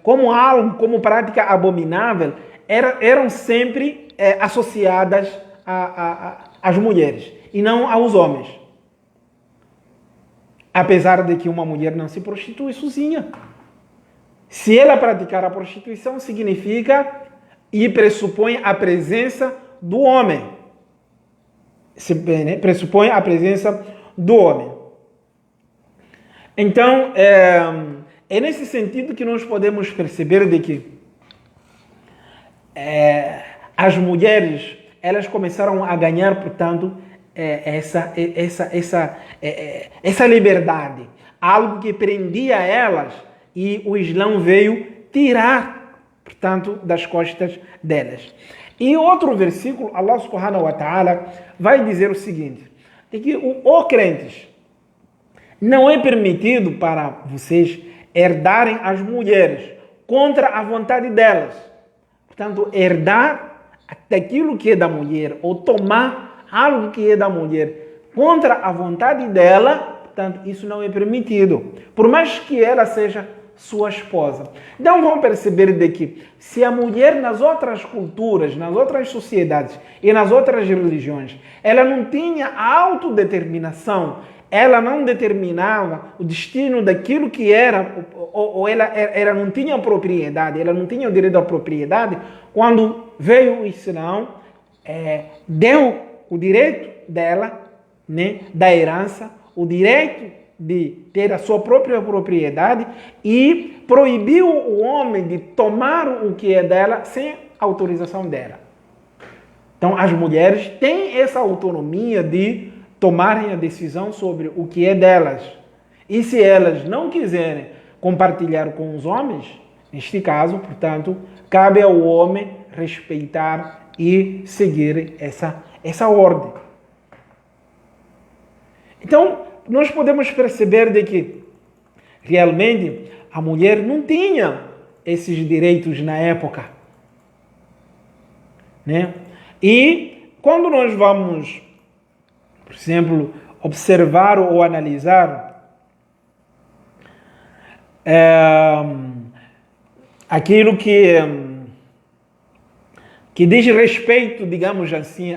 como prática abominável, eram sempre associadas às mulheres e não aos homens. Apesar de que uma mulher não se prostitui sozinha. Se ela praticar a prostituição, significa e pressupõe a presença do homem. Pressupõe a presença do homem. Então, é nesse sentido que nós podemos perceber de que as mulheres, elas começaram a ganhar, portanto, essa liberdade, algo que prendia elas e o Islã veio tirar, portanto, das costas delas. E outro versículo, Allah subhanahu wa ta'ala vai dizer o seguinte, de que, crentes, não é permitido para vocês herdarem as mulheres contra a vontade delas. Portanto, herdar daquilo que é da mulher ou tomar algo que é da mulher contra a vontade dela, portanto, isso não é permitido, por mais que ela seja sua esposa. Então vamos perceber de que se a mulher nas outras culturas, nas outras sociedades e nas outras religiões, ela não tinha a autodeterminação, ela não determinava o destino daquilo que era, ou ela não tinha propriedade, ela não tinha o direito à propriedade, quando veio o Islã, deu o direito dela, né, da herança, o direito de ter a sua própria propriedade e proibiu o homem de tomar o que é dela sem autorização dela. Então, as mulheres têm essa autonomia de tomarem a decisão sobre o que é delas. E se elas não quiserem compartilhar com os homens, neste caso, portanto, cabe ao homem respeitar e seguir essa ordem. Então, nós podemos perceber de que realmente a mulher não tinha esses direitos na época, né? E quando nós vamos, por exemplo, observar ou analisar aquilo que diz respeito, digamos assim,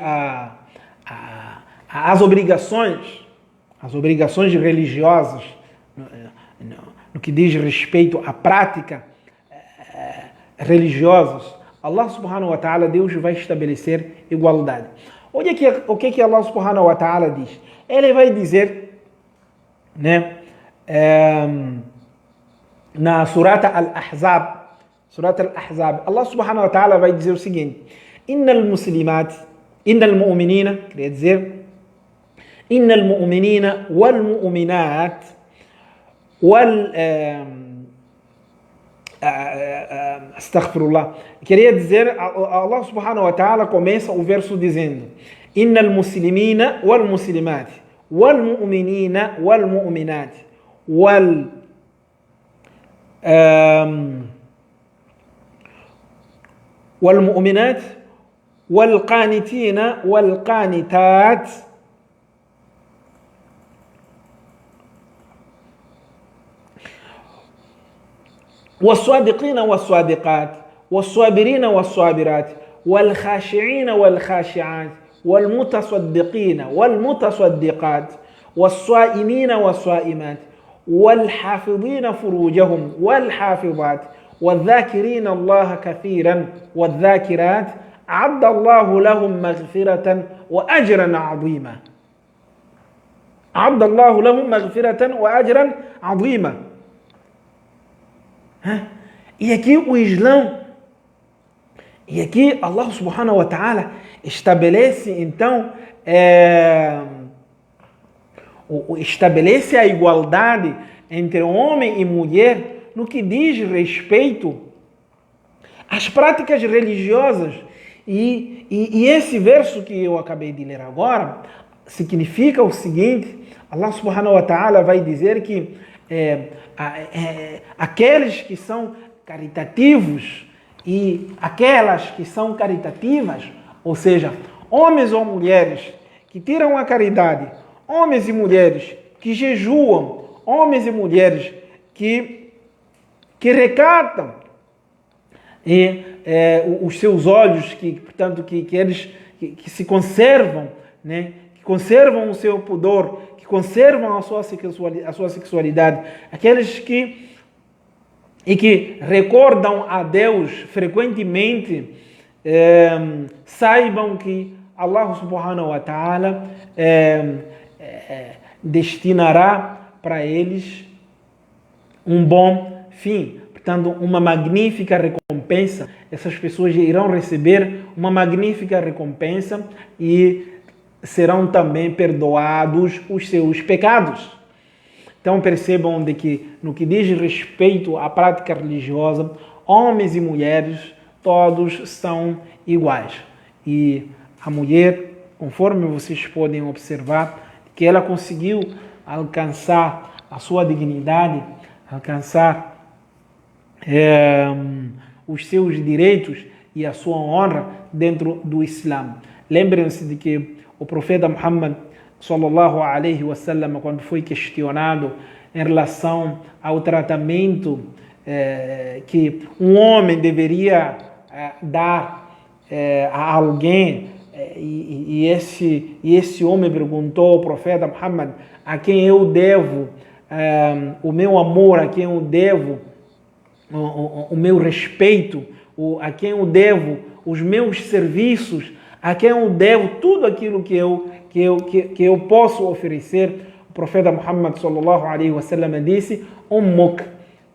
às obrigações religiosas, no que diz respeito à prática religiosas, Allah subhanahu wa ta'ala, Deus vai estabelecer igualdade. Olha aqui, o que Allah subhanahu wa ta'ala diz. Ele vai dizer, né, na Surata Al-Ahzab, Allah subhanahu wa ta'ala vai dizer o seguinte: Innal mu'minina, quer dizer, Innal mu'minina wal mu'minat astaghfirullah. Queria dizer, Allah subhanahu wa ta'ala começa o verso dizendo: Innal muslimina wal muslimat wal mu'minina wal mu'minat wal mu'minat wal qanitina wal qanitat والصادقين والصادقات والصابرين والصابرات والخاشعين والخاشعات والمتصدقين والمتصدقات والصائمين والصائمات والحافظين فروجهم والحافظات والذاكرين الله كثيرا والذاكرات أعد الله لهم مغفرة وأجرا عظيما. أعد الله لهم مغفرة وأجرا عظيما. E aqui o Islã, e aqui Allah subhanahu wa ta'ala estabelece então estabelece a igualdade entre homem e mulher no que diz respeito às práticas religiosas. E esse verso que eu acabei de ler agora significa o seguinte: Allah subhanahu wa ta'ala vai dizer que aqueles que são caritativos e aquelas que são caritativas, ou seja, homens ou mulheres que tiram a caridade, homens e mulheres que jejuam, homens e mulheres que recatam os seus olhos, portanto, que eles que se conservam, né? Que conservam o seu pudor, que conservam a sua sexualidade, aqueles que recordam a Deus frequentemente, saibam que Allah subhanahu wa ta'ala destinará para eles um bom fim. Portanto, uma magnífica recompensa. Essas pessoas irão receber uma magnífica recompensa e serão também perdoados os seus pecados. Então percebam de que no que diz respeito à prática religiosa, homens e mulheres, todos são iguais. E a mulher, conforme vocês podem observar, que ela conseguiu alcançar a sua dignidade, alcançar os seus direitos e a sua honra dentro do Islã. Lembrem-se de que o profeta Muhammad sallallahu alaihi wasallam, quando foi questionado em relação ao tratamento que um homem deveria dar a alguém, e esse homem perguntou ao profeta Muhammad: a quem eu devo o meu amor, a quem eu devo o meu respeito, a quem eu devo os meus serviços, a quem eu devo tudo aquilo que eu posso oferecer. O profeta Muhammad sallallahu alaihi wasallam disse: Ummuk,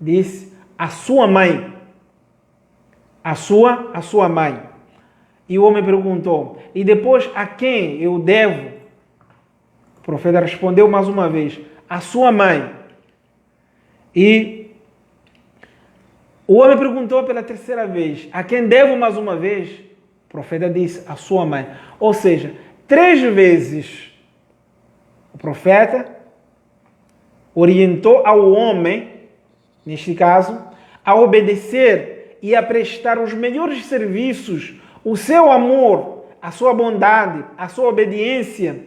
disse a sua mãe, a sua mãe. E o homem perguntou: e depois a quem eu devo? O profeta respondeu mais uma vez: a sua mãe. E o homem perguntou pela terceira vez: a quem devo mais uma vez? O profeta disse a sua mãe. Ou seja, 3 vezes o profeta orientou ao homem, neste caso, a obedecer e a prestar os melhores serviços, o seu amor, a sua bondade, a sua obediência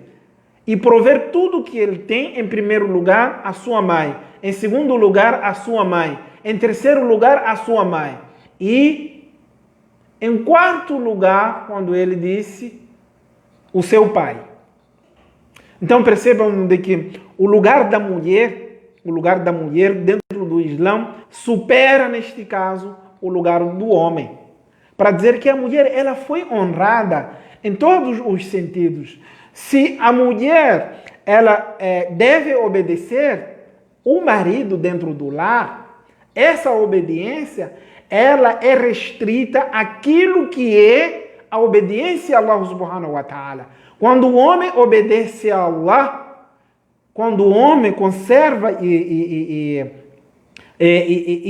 e prover tudo o que ele tem, em primeiro lugar, a sua mãe, em segundo lugar, a sua mãe, em terceiro lugar, a sua mãe e em quarto lugar, quando ele disse, o seu pai. Então percebam de que o lugar da mulher dentro do Islã supera, neste caso, o lugar do homem. Para dizer que a mulher ela foi honrada em todos os sentidos. Se a mulher ela deve obedecer o marido dentro do lar, essa obediência ela é restrita àquilo que é a obediência a Allah subhanahu wa ta'ala. Quando o homem obedece a Allah, quando o homem conserva e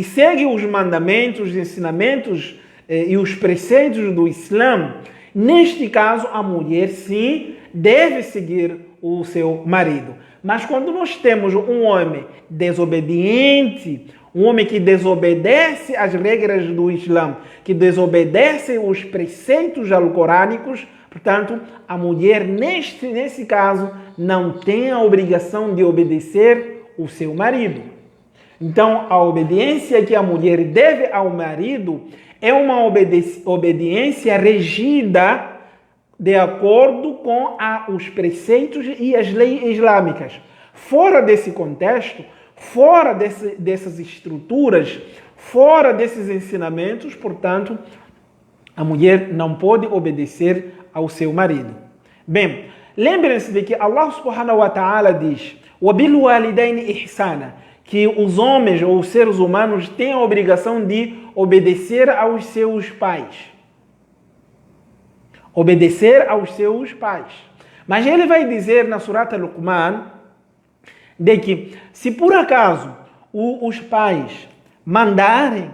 segue os mandamentos, os ensinamentos e os preceitos do Islã, neste caso a mulher sim deve seguir o seu marido. Mas quando nós temos um homem desobediente, um homem que desobedece às regras do Islã, que desobedece os preceitos alcorânicos, portanto, a mulher, nesse caso, não tem a obrigação de obedecer o seu marido. Então, a obediência que a mulher deve ao marido é uma obediência regida de acordo com os preceitos e as leis islâmicas. Fora desse contexto, fora dessas estruturas, fora desses ensinamentos, portanto, a mulher não pode obedecer ao seu marido. Bem, lembrem-se de que Allah subhanahu wa ta'ala diz وَبِلْ وَالِدَيْنِ إِحْسَانًا, que os homens ou os seres humanos têm a obrigação de obedecer aos seus pais. Obedecer aos seus pais. Mas ele vai dizer na Surat Al-Luqman de que se por acaso os pais mandarem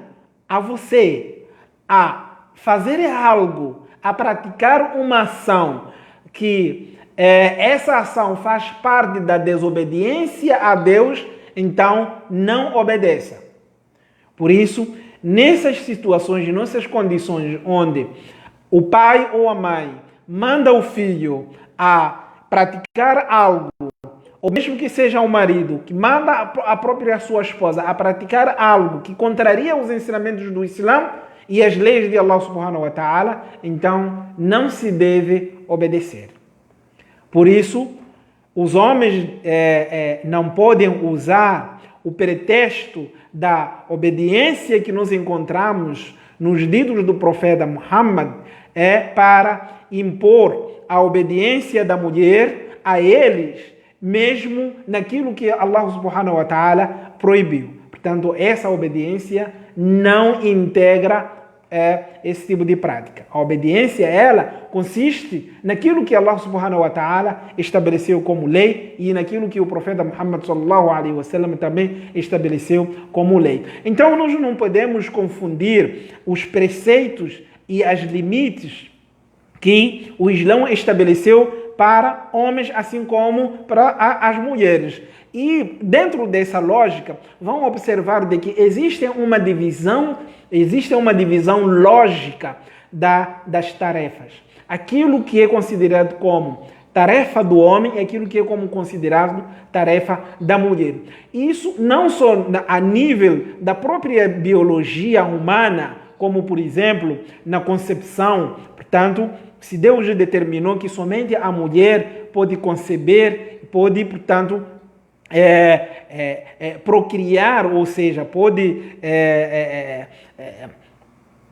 a você a fazer algo, a praticar uma ação que essa ação faz parte da desobediência a Deus, então não obedeça. Por isso, nessas situações, nessas condições onde o pai ou a mãe manda o filho a praticar algo, ou mesmo que seja o marido, que manda a própria sua esposa a praticar algo que contraria os ensinamentos do Islã e as leis de Allah subhanahu wa ta'ala, então não se deve obedecer. Por isso, os homens não podem usar o pretexto da obediência que nós encontramos nos ditos do profeta Muhammad para impor a obediência da mulher a eles, mesmo naquilo que Allah subhanahu wa ta'ala proibiu. Portanto, essa obediência não integra esse tipo de prática. A obediência, ela consiste naquilo que Allah subhanahu wa ta'ala estabeleceu como lei e naquilo que o profeta Muhammad sallallahu alaihi wasallam também estabeleceu como lei. Então, nós não podemos confundir os preceitos e as limites que o Islã estabeleceu para homens, assim como para as mulheres. E dentro dessa lógica, vão observar de que existe uma divisão lógica das tarefas. Aquilo que é considerado como tarefa do homem e aquilo que é como considerado tarefa da mulher. Isso não só a nível da própria biologia humana, como, por exemplo, na concepção. Portanto, se Deus determinou que somente a mulher pode conceber, pode, portanto, procriar, ou seja, pode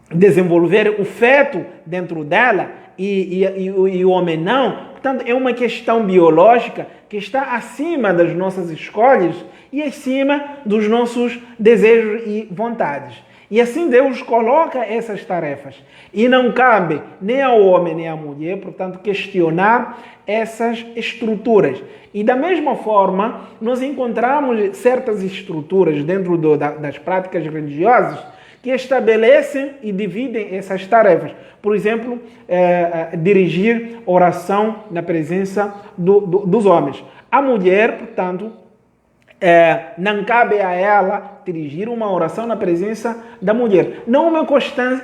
desenvolver o feto dentro dela e o homem não. Portanto, é uma questão biológica que está acima das nossas escolhas e acima dos nossos desejos e vontades. E assim Deus coloca essas tarefas. E não cabe nem ao homem nem à mulher, portanto, questionar essas estruturas. E da mesma forma, nós encontramos certas estruturas dentro das práticas religiosas que estabelecem e dividem essas tarefas. Por exemplo, dirigir oração na presença dos homens. A mulher, portanto, não cabe a ela dirigir uma oração na presença da mulher. Não é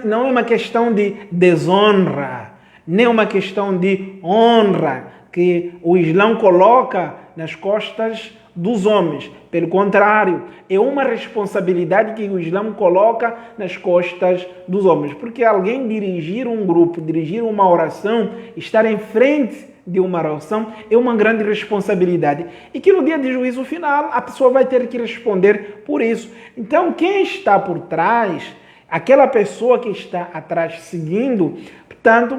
uma questão de desonra, nem uma questão de honra que o Islã coloca nas costas dos homens. Pelo contrário, é uma responsabilidade que o Islã coloca nas costas dos homens. Porque alguém dirigir um grupo, dirigir uma oração, estar em frente de uma oração é uma grande responsabilidade. E que no dia de juízo final a pessoa vai ter que responder por isso. Então, quem está por trás, aquela pessoa que está atrás seguindo, portanto,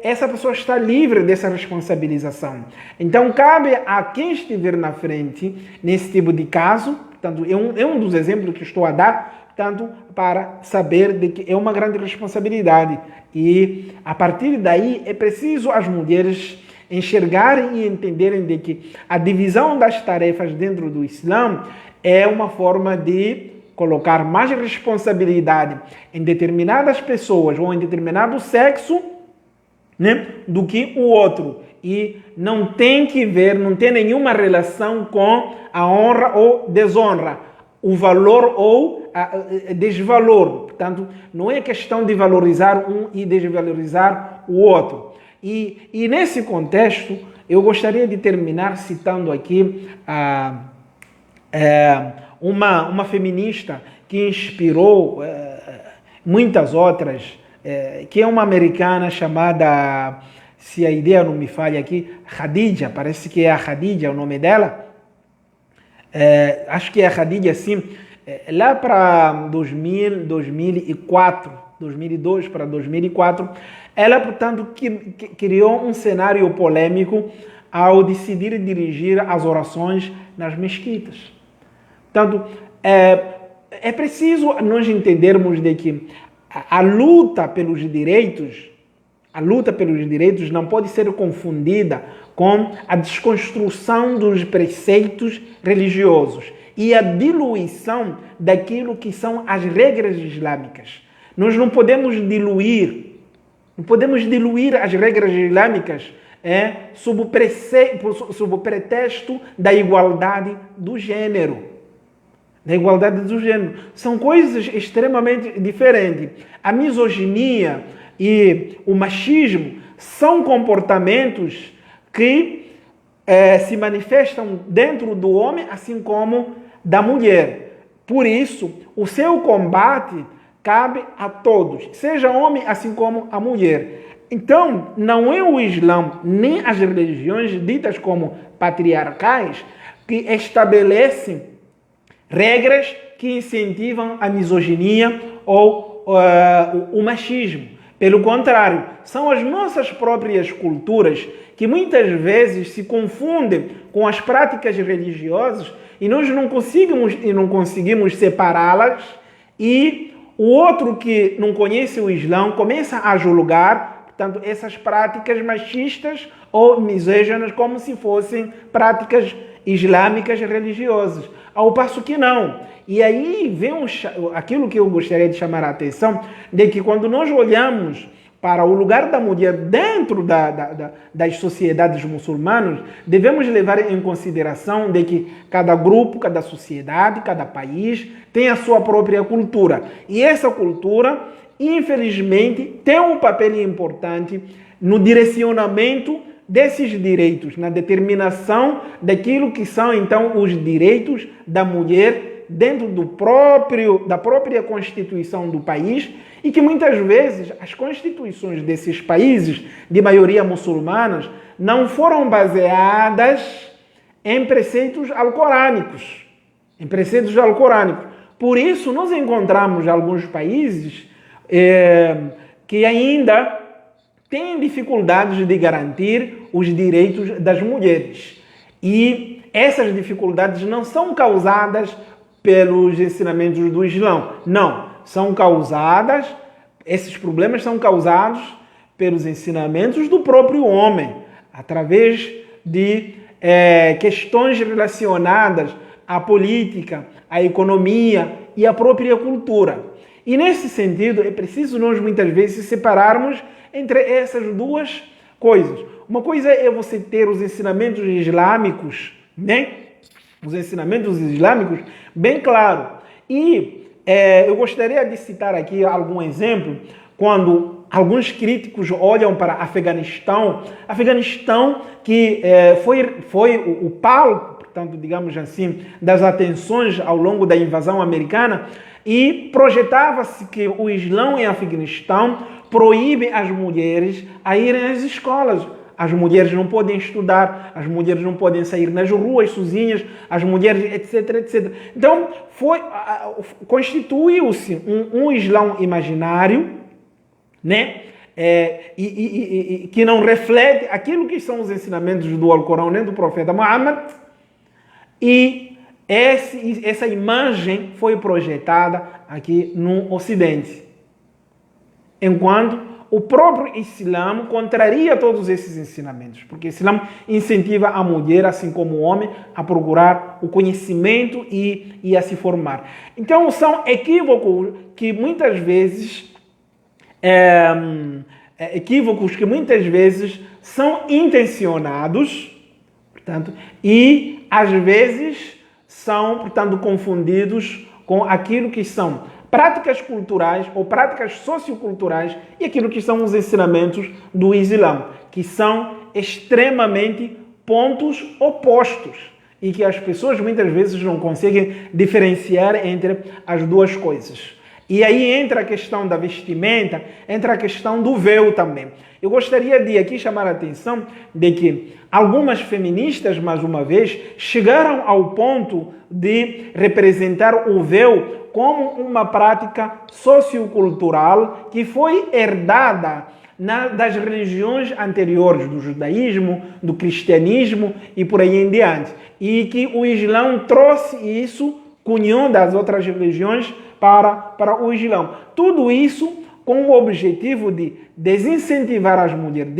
essa pessoa está livre dessa responsabilização. Então, cabe a quem estiver na frente, nesse tipo de caso, portanto, é um dos exemplos que estou a dar, portanto, para saber de que é uma grande responsabilidade. E, a partir daí, é preciso as mulheres enxergarem e entenderem de que a divisão das tarefas dentro do Islã é uma forma de colocar mais responsabilidade em determinadas pessoas ou em determinado sexo, né, do que o outro. E não tem nenhuma relação com a honra ou desonra, o valor ou desvalor. Portanto, não é questão de valorizar um e desvalorizar o outro. E nesse contexto, eu gostaria de terminar citando aqui uma feminista que inspirou muitas outras, que é uma americana chamada, se a ideia não me falha aqui, Khadija, parece que é a Khadija o nome dela. Acho que é a Khadija, sim. Lá para 2004, 2002 para 2004, ela, portanto, criou um cenário polêmico ao decidir dirigir as orações nas mesquitas. Portanto, é preciso nós entendermos de que a luta pelos direitos não pode ser confundida com a desconstrução dos preceitos religiosos e a diluição daquilo que são as regras islâmicas. Nós não podemos diluir as regras islâmicas sob o pretexto da igualdade do gênero. São coisas extremamente diferentes. A misoginia e o machismo são comportamentos que se manifestam dentro do homem, assim como da mulher. Por isso, o seu combate cabe a todos, seja homem assim como a mulher. Então, não é o Islã, nem as religiões ditas como patriarcais, que estabelecem regras que incentivam a misoginia ou o machismo. Pelo contrário, são as nossas próprias culturas que muitas vezes se confundem com as práticas religiosas e nós não conseguimos separá-las, e o outro que não conhece o Islã começa a julgar, portanto, essas práticas machistas ou misóginas como se fossem práticas islâmicas religiosas, ao passo que não. E aí vem aquilo que eu gostaria de chamar a atenção, de que quando nós olhamos para o lugar da mulher dentro das sociedades muçulmanas, devemos levar em consideração de que cada grupo, cada sociedade, cada país tem a sua própria cultura. E essa cultura, infelizmente, tem um papel importante no direcionamento desses direitos, na determinação daquilo que são, então, os direitos da mulher dentro da própria Constituição do país, e que muitas vezes as constituições desses países de maioria muçulmana não foram baseadas em preceitos alcorânicos. Por isso, nós encontramos alguns países que ainda têm dificuldades de garantir os direitos das mulheres. E essas dificuldades não são causadas pelos ensinamentos do Islã. Não, esses problemas são causados pelos ensinamentos do próprio homem, através de questões relacionadas à política, à economia e à própria cultura. E nesse sentido, é preciso nós muitas vezes separarmos entre essas duas coisas. Uma coisa é você ter os ensinamentos islâmicos, né? Os ensinamentos islâmicos bem claro. E eu gostaria de citar aqui algum exemplo, quando alguns críticos olham para Afeganistão que foi o palco, portanto, digamos assim, das atenções ao longo da invasão americana, e projetava-se que o Islão em Afeganistão proíbe as mulheres a irem às escolas. As mulheres não podem estudar, as mulheres não podem sair nas ruas sozinhas, as mulheres, etc, etc. Então, constituiu-se um Islão imaginário, né? Que não reflete aquilo que são os ensinamentos do Alcorão nem do profeta Muhammad. E essa imagem foi projetada aqui no Ocidente. Enquanto o próprio Islã contraria todos esses ensinamentos, porque o Islã incentiva a mulher, assim como o homem, a procurar o conhecimento e a se formar. Então, são equívocos que muitas vezes são intencionados, portanto, e às vezes são, portanto, confundidos com aquilo que são práticas culturais ou práticas socioculturais e aquilo que são os ensinamentos do Islã, que são extremamente pontos opostos e que as pessoas muitas vezes não conseguem diferenciar entre as duas coisas. E aí entra a questão da vestimenta, entra a questão do véu também. Eu gostaria de aqui chamar a atenção de que algumas feministas, mais uma vez, chegaram ao ponto de representar o véu como uma prática sociocultural que foi herdada das religiões anteriores, do judaísmo, do cristianismo e por aí em diante. E que o Islã trouxe isso, cunhou das outras religiões para o Islã. Tudo isso com o objetivo de desincentivar as mulheres,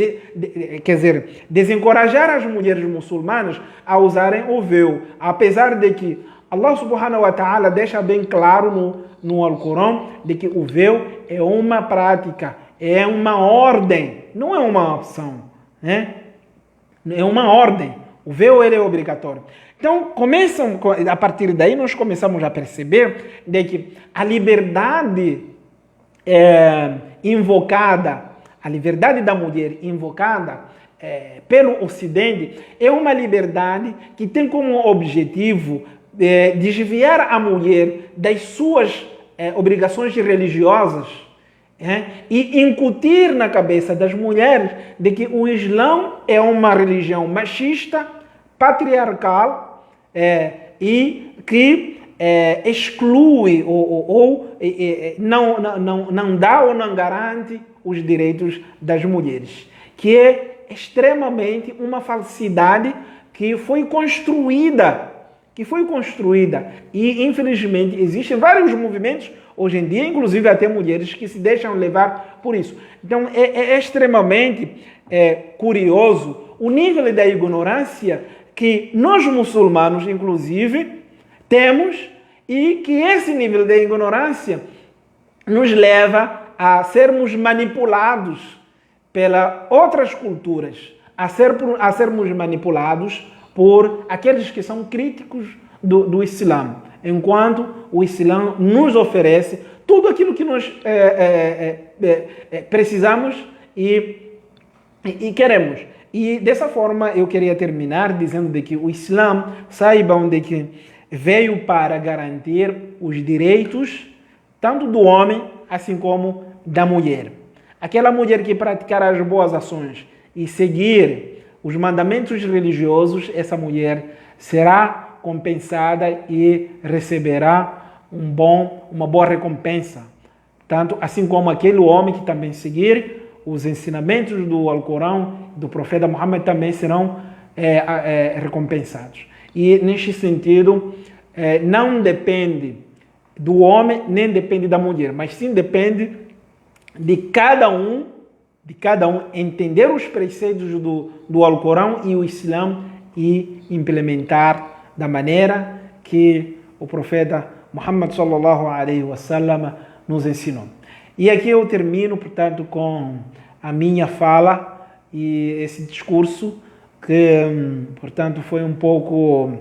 desencorajar as mulheres muçulmanas a usarem o véu, apesar de que Allah subhanahu wa ta'ala deixa bem claro no Alcorão de que o véu é uma prática, é uma ordem, não é uma opção, né? É uma ordem. O véu ele é obrigatório. Então, a partir daí nós começamos a perceber de que a liberdade invocada, a liberdade da mulher invocada pelo Ocidente é uma liberdade que tem como objetivo desviar a mulher das suas obrigações religiosas e incutir na cabeça das mulheres de que o Islã é uma religião machista, patriarcal e que exclui ou não dá ou não garante os direitos das mulheres, que é extremamente uma falsidade que foi construída e infelizmente existem vários movimentos hoje em dia, inclusive até mulheres que se deixam levar por isso. Então é extremamente curioso o nível da ignorância que nós muçulmanos, inclusive, temos, e que esse nível de ignorância nos leva a sermos manipulados pelas outras culturas, a sermos manipulados por aqueles que são críticos do Islã, enquanto o Islã nos oferece tudo aquilo que nós precisamos e queremos. E dessa forma eu queria terminar dizendo de que o Islã, saibam de que veio para garantir os direitos tanto do homem assim como da mulher. Aquela mulher que praticar as boas ações e seguir os mandamentos religiosos, essa mulher será compensada e receberá uma boa recompensa. Tanto assim como aquele homem que também seguir os ensinamentos do Alcorão, do profeta Muhammad, também serão recompensados. E neste sentido, não depende do homem, nem depende da mulher, mas sim depende de cada um entender os preceitos do Alcorão e o Islã e implementar da maneira que o profeta Muhammad sallallahu alaihi wasallam nos ensinou. E aqui eu termino, portanto, com a minha fala e esse discurso que, portanto, foi um pouco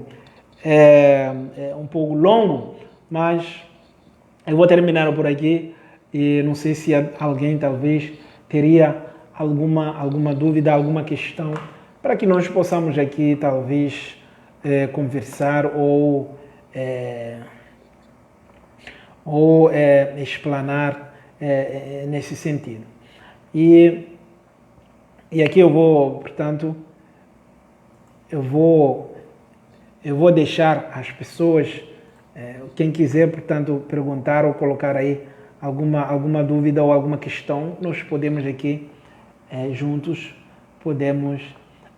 longo, mas eu vou terminar por aqui e não sei se alguém talvez teria alguma dúvida, alguma questão, para que nós possamos aqui talvez conversar ou explanar nesse sentido. E aqui eu vou, portanto, eu vou deixar as pessoas, quem quiser, portanto, perguntar ou colocar aí alguma dúvida ou alguma questão, nós podemos aqui juntos podemos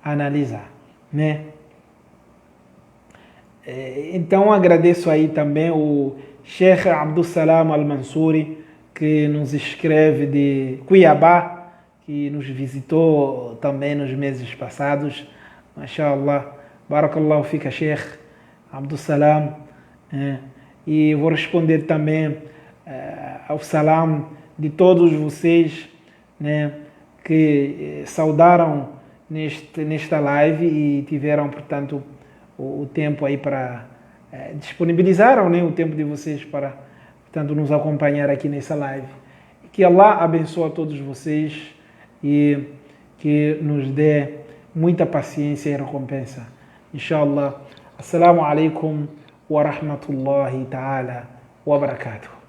analisar, né? Então agradeço aí também o Sheikh Abdussalam Al-Mansuri, que nos escreve de Cuiabá, que nos visitou também nos meses passados. MashaAllah, Barakallahu fika, Sheikh Abdussalam. E vou responder também ao salam de todos vocês, né, que saudaram nesta live e tiveram, portanto, o tempo aí para disponibilizaram, né, o tempo de vocês para, portanto, nos acompanhar aqui nessa live. Que Allah abençoe a todos vocês e que nos dê muita paciência e recompensa. Inshallah. Assalamu alaikum wa rahmatullahi ta'ala wa barakatuh.